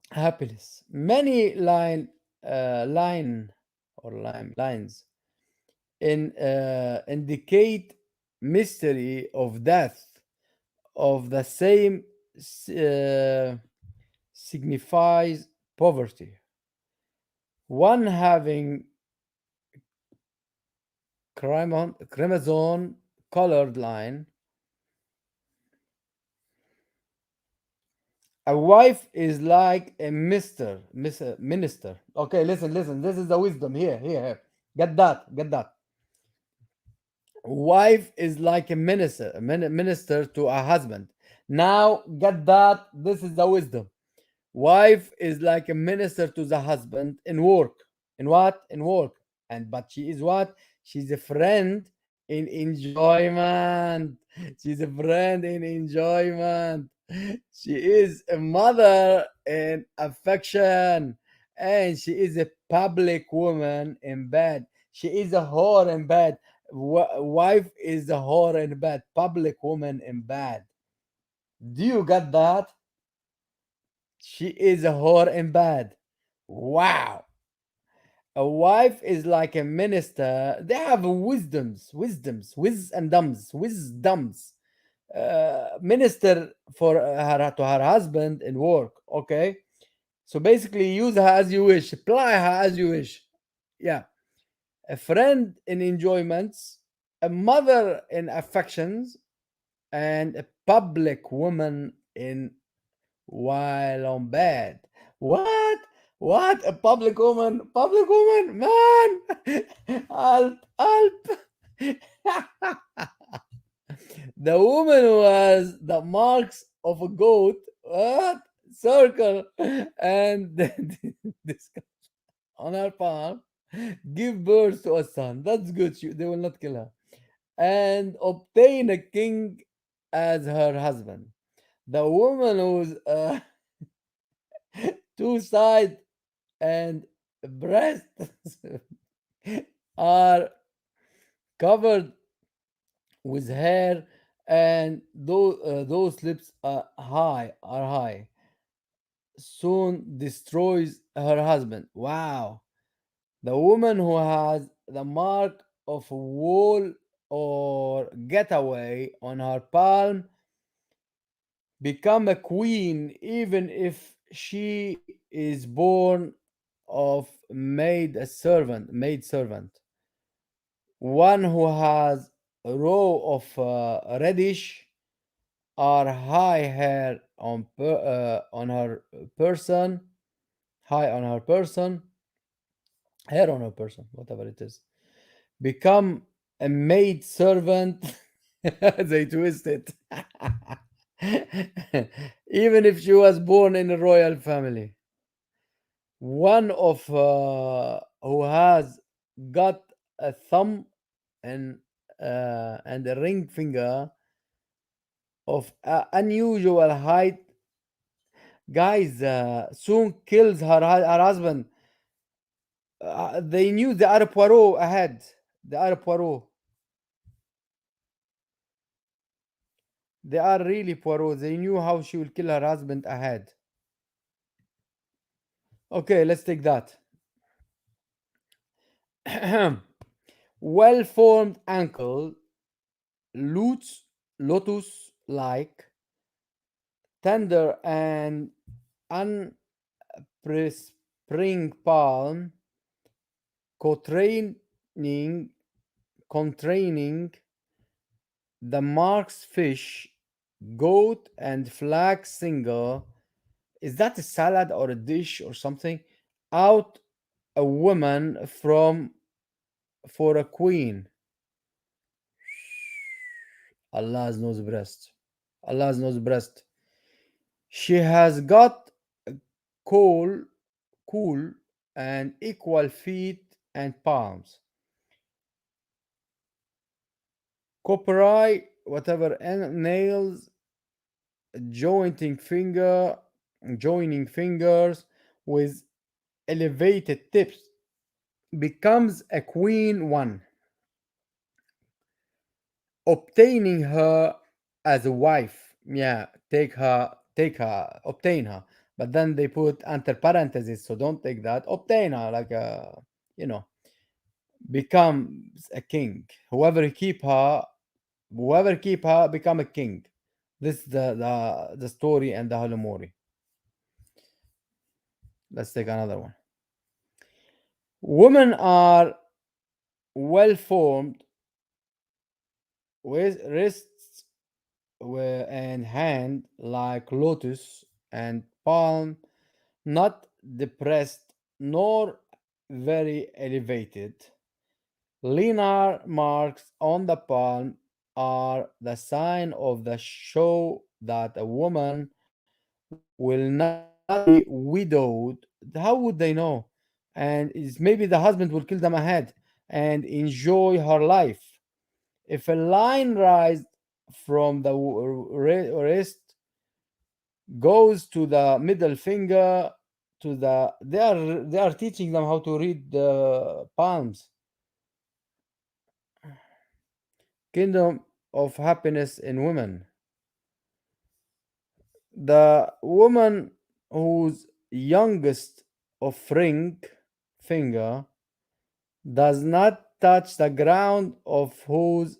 happiness. Many lines indicate mystery of death of the same uh, signifies poverty. One having crimson colored line. A wife is like a minister. Okay, listen. This is the wisdom here. Get that. Wife is like a minister to a husband. Now get that. This is the wisdom. Wife is like a minister to the husband in work. In what? In work. And but she is what? She's a friend in enjoyment. She's a friend in enjoyment. She is a mother in affection. And she is a public woman in bed. She is a whore in bed. Wife is a whore in bed. Public woman in bed. Do you get that? She is a whore in bed. Wow. A wife is like a minister. They have wisdoms. Minister for her to her husband in work. Okay. So basically, use her as you wish, apply her as you wish. Yeah. A friend in enjoyments, a mother in affections, and a public woman in while on bed. What? What? A public woman? Public woman? Man! Help! The woman who has the marks of a goat, what? Circle, and this on her palm, give birth to a son. That's good. They will not kill her. And obtain a king as her husband. The woman who's two side and breast are covered with hair and those lips are high soon destroys her husband. Wow. The woman who has the mark of a wall or getaway on her palm become a queen even if she is born of maid servant. One who has a row of reddish or high hair on her person, high on her person, hair on her person, whatever it is, become a maid servant. They twist it. Even if she was born in a royal family. One of who has got a thumb and a ring finger of unusual height, guys, soon kills her husband. They knew the Arab Poirot ahead. The Arab Poirot. They are really Poirot. They knew how she will kill her husband ahead. Okay, let's take that. Well formed ankle, lotus like, tender and unspring palm, contraining, contraining the marks fish, goat, and flag singer. Is that a salad or a dish or something? Out a woman from for a queen. Allah's knows breast. Allah's knows breast. She has got cool, cool and equal feet and palms. Coppery, whatever, and nails, jointing finger, joining fingers with elevated tips. Becomes a queen one, obtaining her as a wife. Yeah, take her, obtain her. But then they put enter parentheses, so don't take that. Obtain her, like you know, becomes a king. Whoever keep her become a king. This is the story and the Halomori. Let's take another one. Women are well formed with wrists and hand like lotus and palm, not depressed nor very elevated. Linear marks on the palm are the sign of the show that a woman will not be widowed. How would they know? And it's maybe the husband will kill them ahead and enjoy her life. If a line rise from the wrist goes to the middle finger to the they are teaching them how to read the palms. Kingdom of happiness in women. The woman whose youngest of ring finger does not touch the ground, of whose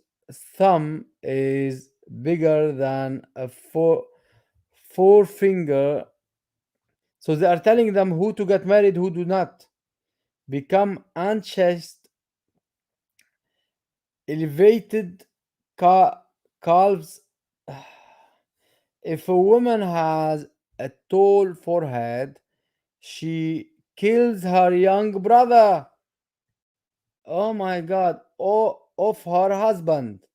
thumb is bigger than a forefinger. So they are telling them who to get married, who do not. Become unchaste, elevated calves. If a woman has a tall forehead, she kills her young brother. Oh my God! Oh, of her husband.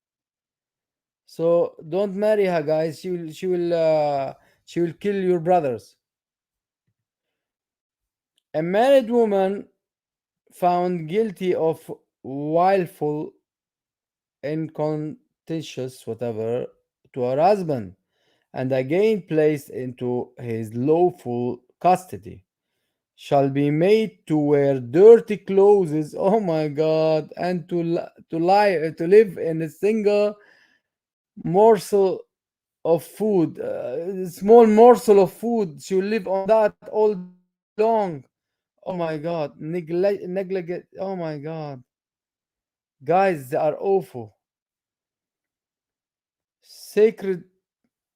So don't marry her, guys. She will kill your brothers. A married woman found guilty of willful incontentious whatever to her husband and again placed into his lawful custody shall be made to wear dirty clothes, oh my God, and to live in a single morsel of food, small morsel of food. She will live on that all day long. Oh my God, neglect. Oh my God, guys, they are awful. Sacred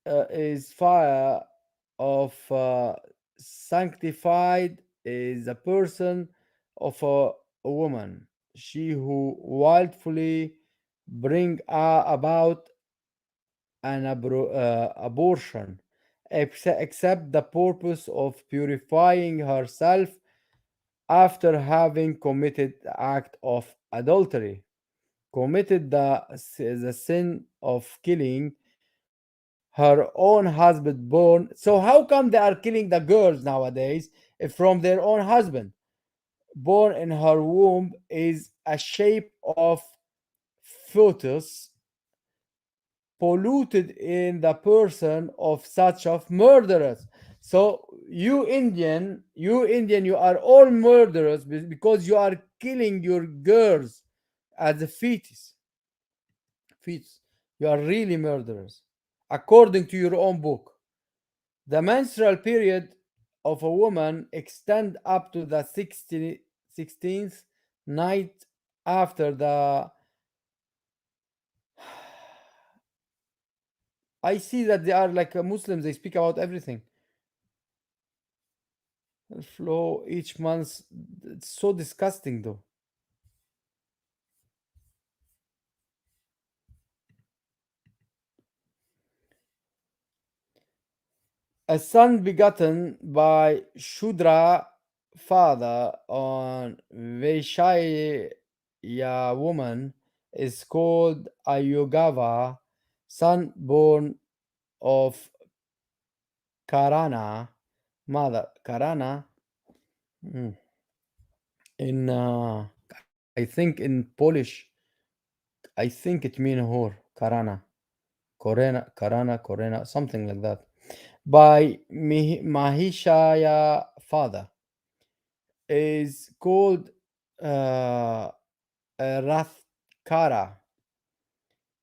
is fire of sanctified is a person of a woman, she who wildfully bring about an abortion, except the purpose of purifying herself after having committed the act of adultery, committed the sin of killing her own husband born. So how come they are killing the girls nowadays if from their own husband born in her womb is a shape of fetus polluted in the person of such of murderers. So you Indian, you are all murderers because you are killing your girls as a fetus. You are really murderers according to your own book. The menstrual period of a woman extend up to the 16th night after the. I see that they are like Muslims. They speak about everything. Flow each month. It's so disgusting, though. A son begotten by Shudra father on Vaishya woman is called Ayogava, son born of Karana, mother. Karana, mm, in I think in Polish, I think it means whore. Karana, Korena, something like that. By Mahishaya father is called uh, Rathkara.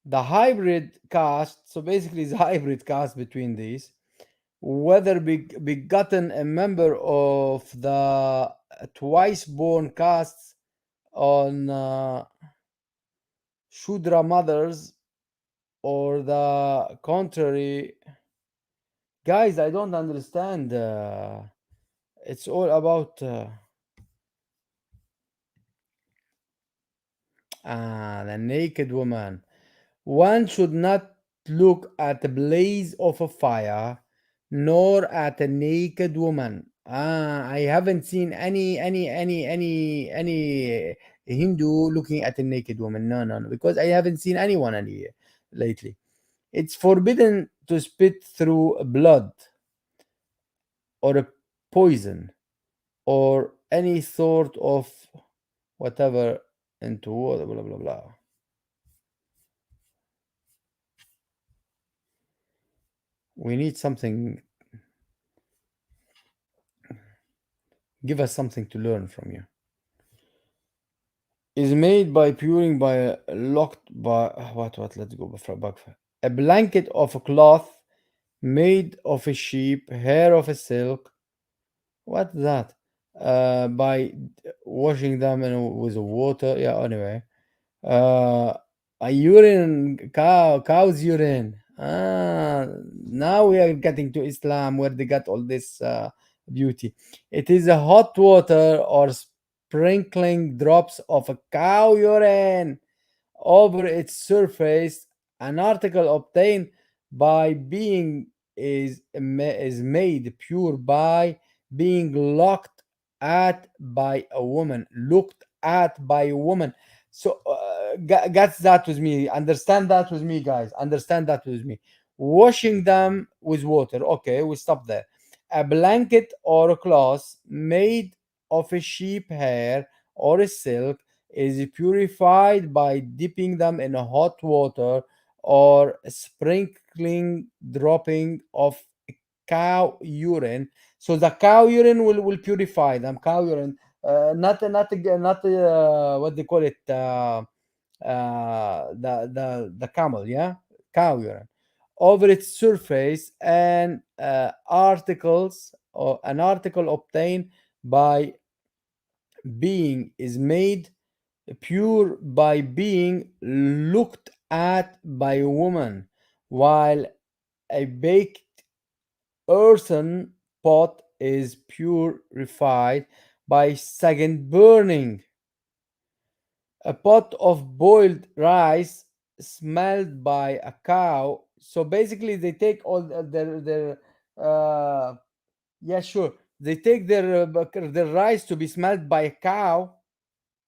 The hybrid caste, so basically, it's a hybrid caste between these, whether begotten a member of the twice born castes on Shudra mothers or the contrary. Guys, I don't understand. It's all about the naked woman. One should not look at the blaze of a fire, nor at a naked woman. I haven't seen any Hindu looking at a naked woman. No, no, no, because I haven't seen anyone any lately. It's forbidden to spit through blood or a poison or any sort of whatever into water, blah blah blah. We need something. Give us something to learn from you. Is made by puring by locked by what? Let's go back. A blanket of a cloth made of a sheep, hair of a silk. What's that? By washing them with water. Yeah. Anyway, uh, a urine cow's urine. Now we are getting to Islam where they got all this beauty. It is a hot water or sprinkling drops of a cow urine over its surface. An article obtained by being is made pure by being looked at by a woman. Looked at by a woman. So get that with me. Understand that with me, guys. Understand that with me. Washing them with water. Okay, we stop there. A blanket or a cloth made of a sheep hair or a silk is purified by dipping them in hot water or sprinkling dropping of cow urine. So the cow urine will purify them. Cow urine, not what they call it, the camel, yeah, cow urine. over its surface, and articles or an article obtained by being is made pure by being looked at by a woman, while a baked earthen pot is purified by second burning. A pot of boiled rice smelled by a cow. So basically, they take all their yeah, sure. They take their rice to be smelled by a cow.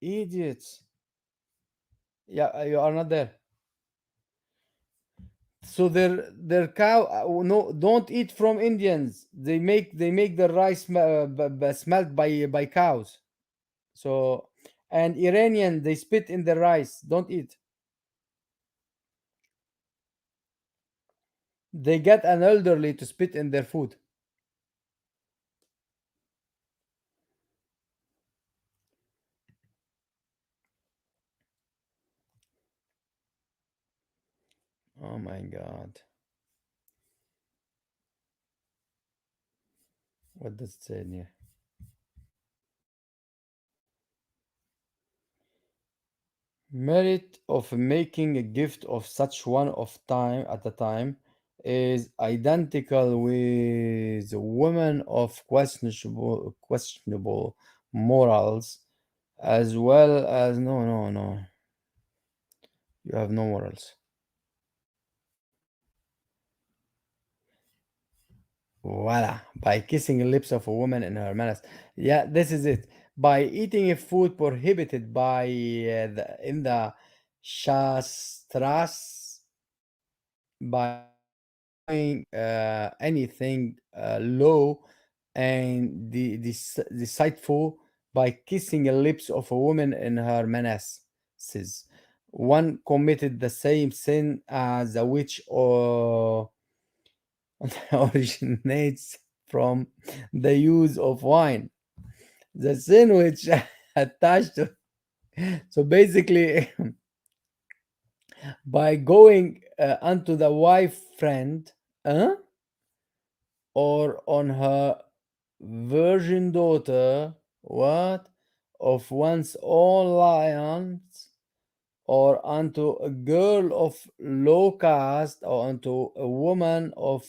Idiots. Yeah, you are not there. So their cow no, don't eat from Indians. They make the rice smelled by cows. So, and Iranian, they spit in the rice. Don't eat. They get an elderly to spit in their food. Oh my god. What does it say in here? Merit of making a gift of such one of time at a time is identical with women of questionable morals, as well as no, you have no morals. Voila, by kissing the lips of a woman in her manners. Yeah, this is it. By eating a food prohibited by in the Shastras, by doing anything low and deceitful, by kissing the lips of a woman in her menaces. One committed the same sin as a witch or originates from the use of wine. The sin which attached to, so basically, by going unto the wife friend, or on her virgin daughter, what, of one's own lions, or unto a girl of low caste, or unto a woman of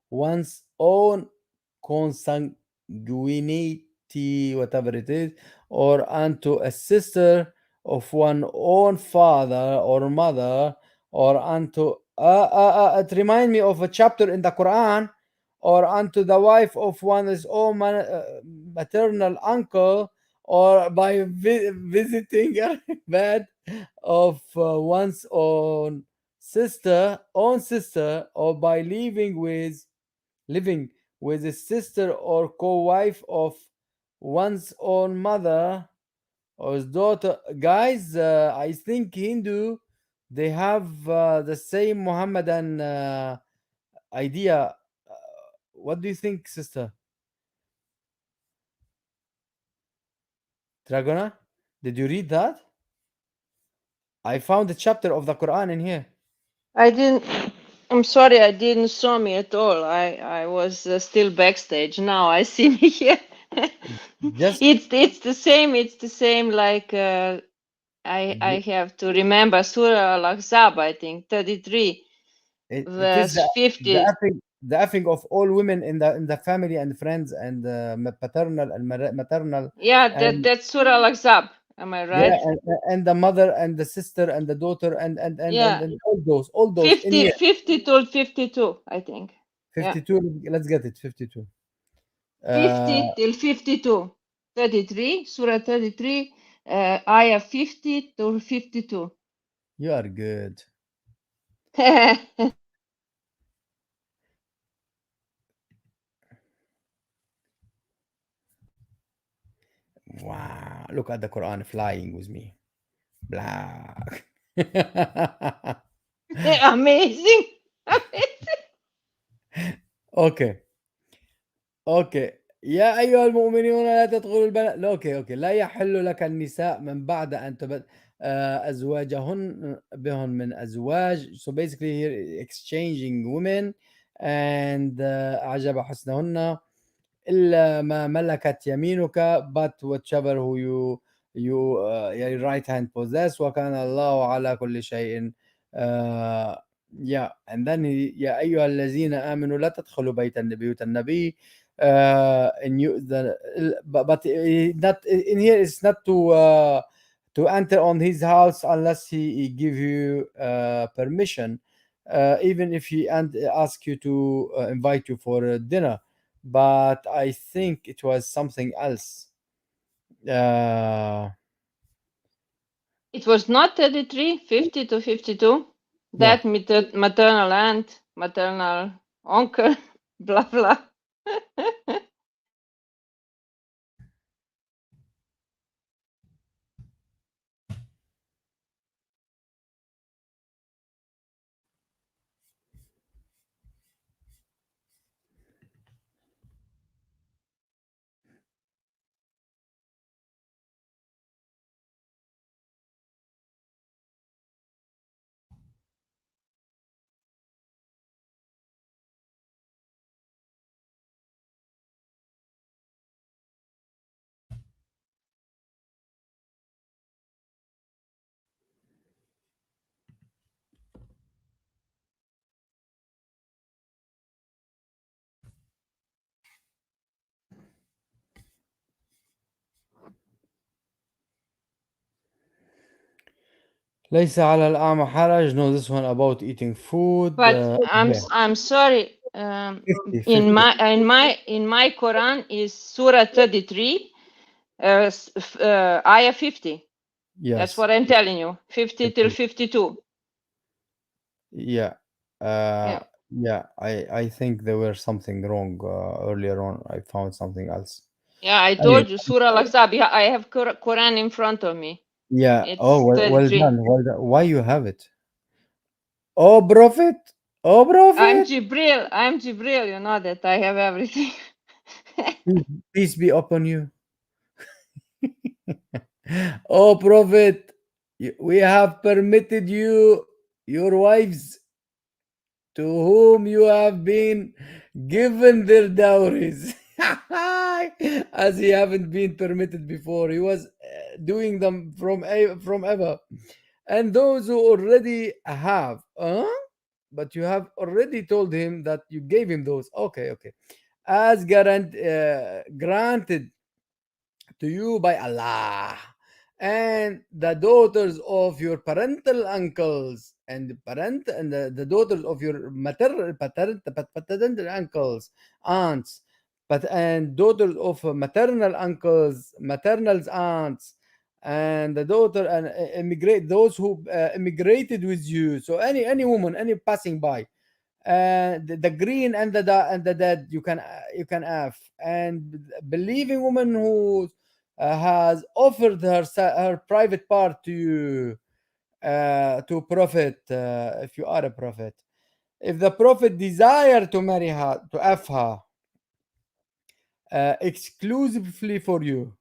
one's own consanguinity, whatever it is, or unto a sister of one own father or mother, or unto it remind me of a chapter in the Quran, or unto the wife of one's own maternal uncle, or by visiting a bed of one's own sister, or by living with a sister or co-wife of one's own mother or his daughter. Guys, I think Hindu, they have the same Muhammadan idea. What do you think, sister Dragona? Did you read that? I found a chapter of the Quran in here. I didn't. I'm sorry, I didn't saw me at all. I was still backstage. Now I see me here. Just It's the same. It's the same. Like I have to remember Surah Al-Ahzab. I think 33 it is verse 50. the effing of all women in the family and friends and paternal and maternal, Yeah, and that's Surah Al-Ahzab. Am I yeah, right? and the mother and the sister and the daughter Yeah, and all those in 50, here. 50 to 52. I think. Yeah, 52. Let's get it. 52. 50 till 52. 33. Surah 33. Ayah 50 to 52. You are good. Wow, look at the Quran flying with me. Blah. Amazing. Okay. Okay. يا أيها المؤمنون لا تدخلوا البنات، أوكي، أوكي، لا يحل لك النساء من بعد أن أزواجهن بهن من أزواج. So basically here exchanging women and أعجب حسنهن إلا ما ملكت يمينك, but whichever who your right hand possess, وكان الله على كل شيء uh, yeah. And then يا أيها الذين آمنوا لا تدخلوا بيوت النبي and you the but not in here it's not to enter on his house unless he give you permission, even if he ask you to invite you for a dinner. But I think it was something else. Uh, It was not 33, 50 to 52. no. That maternal aunt, maternal uncle, blah blah. ليس على الأعمى حرج. No, this one about eating food. But Yeah. I'm sorry. 50, In 50. my Quran is Surah 33, ayah 50. That's Yes. what I'm telling you. 50 till 50. 52. Yeah. Yeah. Yeah. I think there were something wrong earlier on. I found something else. Yeah, I Anyway, told you Surah Al-Ahzab. Yeah, I have Quran in front of me. yeah. Oh, It's well 33. done. Well done. Why you have it? Oh, Prophet. Oh, I'm Prophet. Jibril. I'm Jibril. You know that I have everything. Peace be upon you. Oh, Prophet, we have permitted you, your wives, to whom you have been given their dowries, as he haven't been permitted before. He was doing them from ever. And those who already have, but you have already told him that you gave him those. Okay, okay. As granted to you by Allah, and the daughters of your parental uncles, and the daughters of your paternal uncles, aunts, but and daughters of maternal uncles, maternal aunts, and the daughter and immigrate those who immigrated with you. So any woman, any passing by, the green and the dead, you can have, and believing woman who has offered her private part to prophet, if you are a prophet, if the prophet desire to marry her, to have her exclusively for you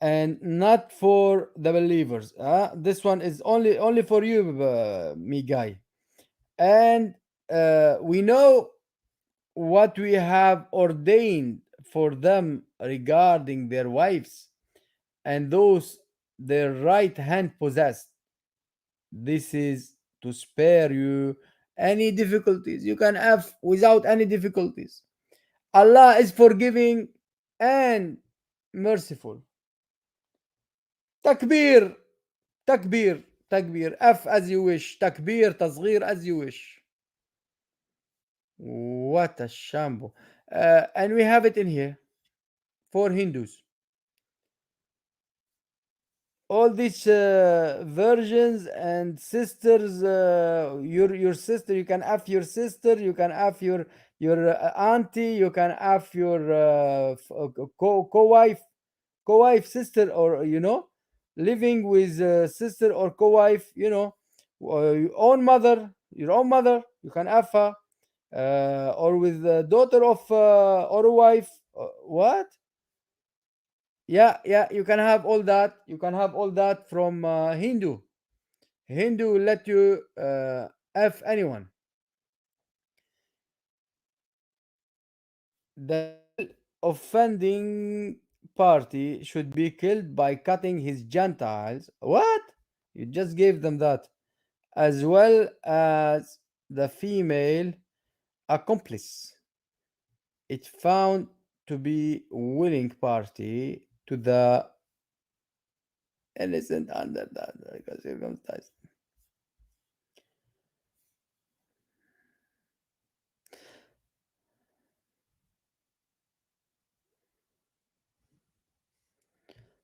and not for the believers, this one is only for you, me guy. And we know what we have ordained for them regarding their wives and those their right hand possessed. This is to spare you any difficulties you can have without any difficulties. Allah is forgiving and merciful. Takbir, takbir, takbir. F as you wish. Takbir, tasghir as you wish. What a shambo. And we have it in here for Hindus. All these virgins and sisters, your sister, you can have your sister, you can have your auntie, you can have your co-wife, sister, or living with sister or co-wife, your own mother, you can have her, or with the daughter of or wife What? Yeah, yeah, you can have all that. You can have all that from Hindu. Hindu will let you f anyone. The male offending party should be killed by cutting his Gentiles. What? You just gave them that, as well as the female accomplice. It found to be willing party to the innocent under that circumstance.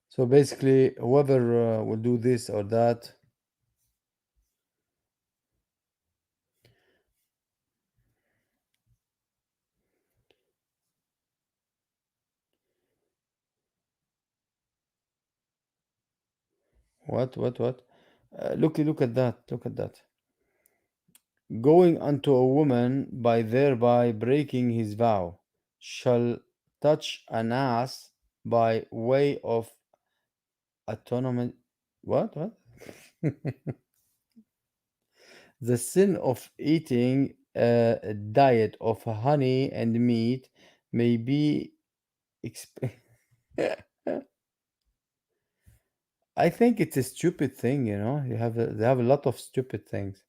So basically, whoever will do this or that. What? Look at that. Look at that. Going unto a woman by thereby breaking his vow, shall touch an ass by way of atonement. What? The sin of eating a diet of honey and meat may be. Exp- I think it's a stupid thing, you know. They have a lot of stupid things.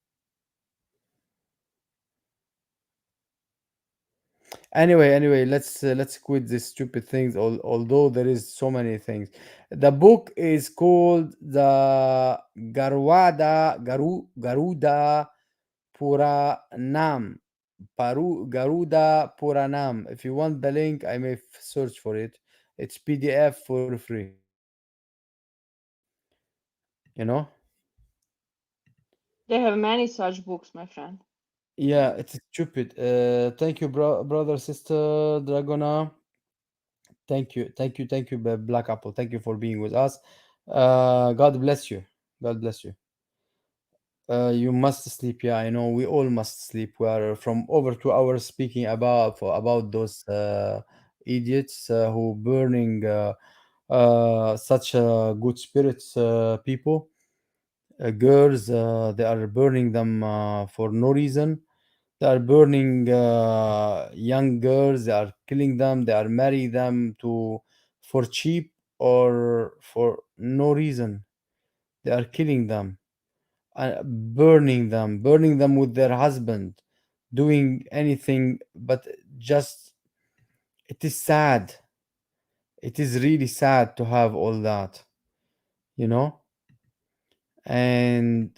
Anyway, let's quit these stupid things. Although there is so many things. The book is called the Garuda Puranam. Garuda Puranam. If you want the link, I may search for it. It's PDF for free. You know? They have many such books, my friend. Yeah, it's stupid. Thank you, brother, sister, Dragona. Thank you, Black Apple. Thank you for being with us. God bless you. God bless you. You must sleep. Yeah, I know. We all must sleep. We are from over 2 hours speaking about those idiots who burning such good spirits people, girls. They are burning them for no reason. They are burning young girls. They are killing them. They are marrying them to for cheap or for no reason. They are killing them, burning them with their husband, doing anything but just. It is sad. It is really sad to have all that, you know. And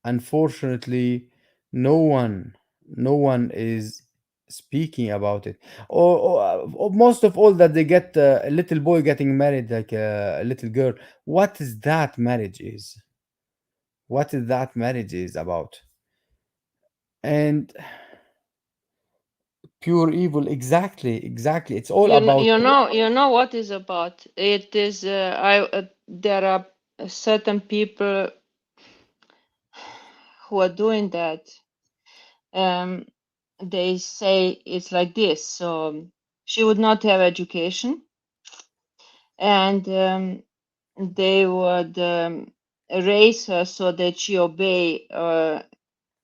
unfortunately, no one no one is speaking about it, or most of all that they get a little boy getting married like a little girl. What is that marriage is? What is that marriage is about? And pure evil, exactly, it's all about. You know what is about. It is there are certain people who are doing that. They say it's like this. So she would not have education, and they would raise her so that she obey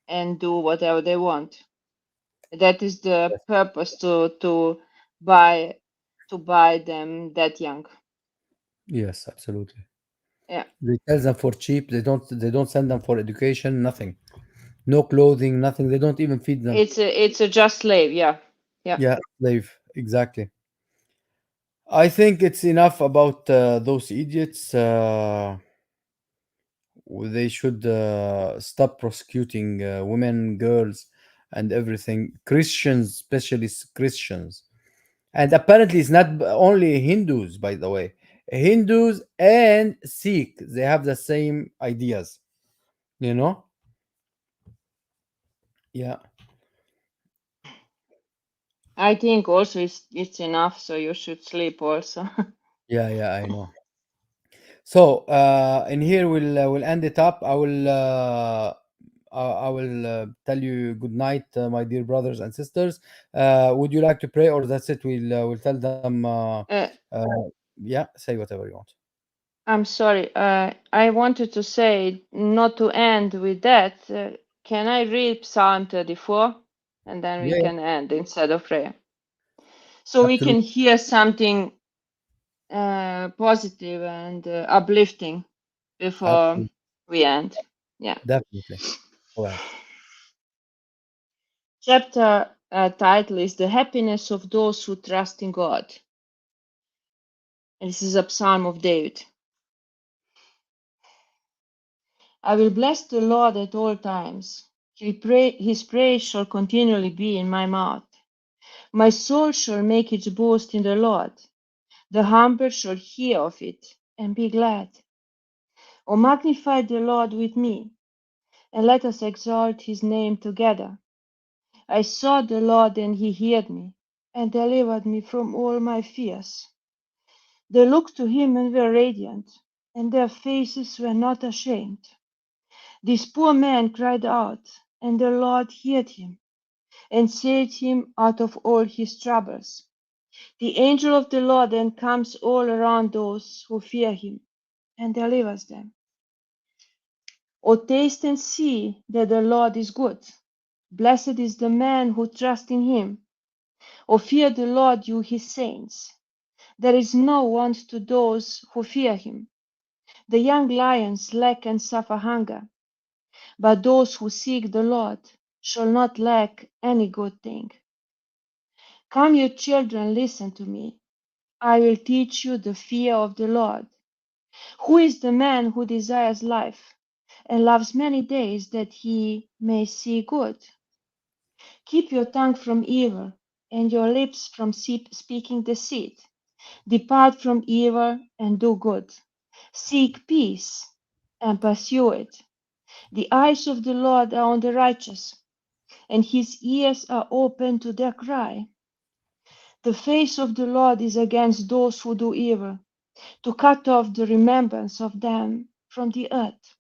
and do whatever they want. That is the purpose buy to buy them that young. Yes, absolutely. Yeah. They sell them for cheap. They don't send them for education, nothing. No clothing, nothing. They don't even feed them. It's a just slave. Yeah. Yeah. Yeah, slave, exactly. I think it's enough about those idiots. They should stop prosecuting women, girls, and everything. Christians, especially Christians. And apparently, it's not only Hindus, by the way. Hindus and Sikh, they have the same ideas, you know? Yeah. I think also it's enough, so you should sleep also. Yeah, I know. So, in here we'll end it up. I will tell you good night, my dear brothers and sisters. Would you like to pray, or that's it? We'll tell them. Yeah, say whatever you want. I'm sorry. I wanted to say not to end with that. Can I read Psalm 34? And then we Yeah, can end instead of prayer. So we can absolutely, hear something positive and uplifting before absolutely, we end. Yeah. definitely. Go ahead. Chapter title is The Happiness of Those Who Trust in God. And this is a psalm of David. I will bless the Lord at all times. His praise shall continually be in my mouth. My soul shall make its boast in the Lord. The humble shall hear of it and be glad. O magnify the Lord with me, and let us exalt his name together. I sought the Lord, and he heard me, and delivered me from all my fears. They looked to him and were radiant, and their faces were not ashamed. This poor man cried out, and the Lord heard him, and saved him out of all his troubles. The angel of the Lord encamps all around those who fear him, and delivers them. O taste and see that the Lord is good. Blessed is the man who trusts in him. O fear the Lord, you his saints. There is no want to those who fear him. The young lions lack and suffer hunger, but those who seek the Lord shall not lack any good thing. Come, you children, listen to me. I will teach you the fear of the Lord. Who is the man who desires life and loves many days that he may see good? Keep your tongue from evil and your lips from speaking deceit. Depart from evil and do good. Seek peace and pursue it. The eyes of the Lord are on the righteous, and his ears are open to their cry. The face of the Lord is against those who do evil, to cut off the remembrance of them from the earth.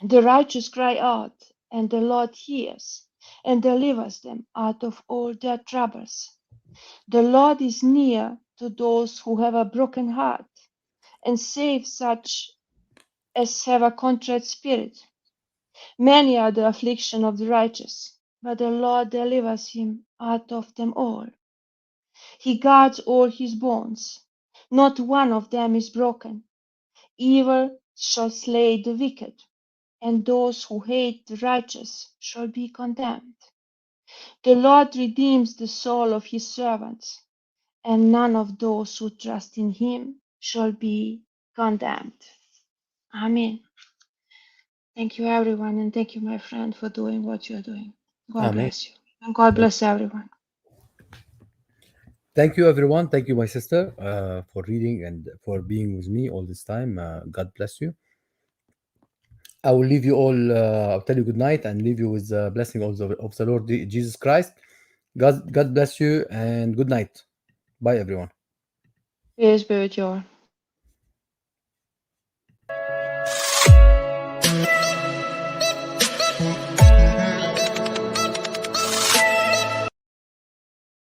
The righteous cry out, and the Lord hears, and delivers them out of all their troubles. The Lord is near to those who have a broken heart, and saves such as have a contrite spirit. Many are the affliction of the righteous, but the Lord delivers him out of them all. He guards all his bones, not one of them is broken. Evil shall slay the wicked, and those who hate the righteous shall be condemned. The Lord redeems the soul of his servants, and none of those who trust in him shall be condemned. Amen. Thank you, everyone, and thank you, my friend, for doing what you're doing. God Amen. bless you, and God bless everyone. Thank you, everyone. Thank you, my sister, for reading and for being with me all this time. God bless you. I will leave you all. I'll tell you good night and leave you with the blessing of the Lord Jesus Christ. God bless you and good night. Bye, everyone. Peace be with you all.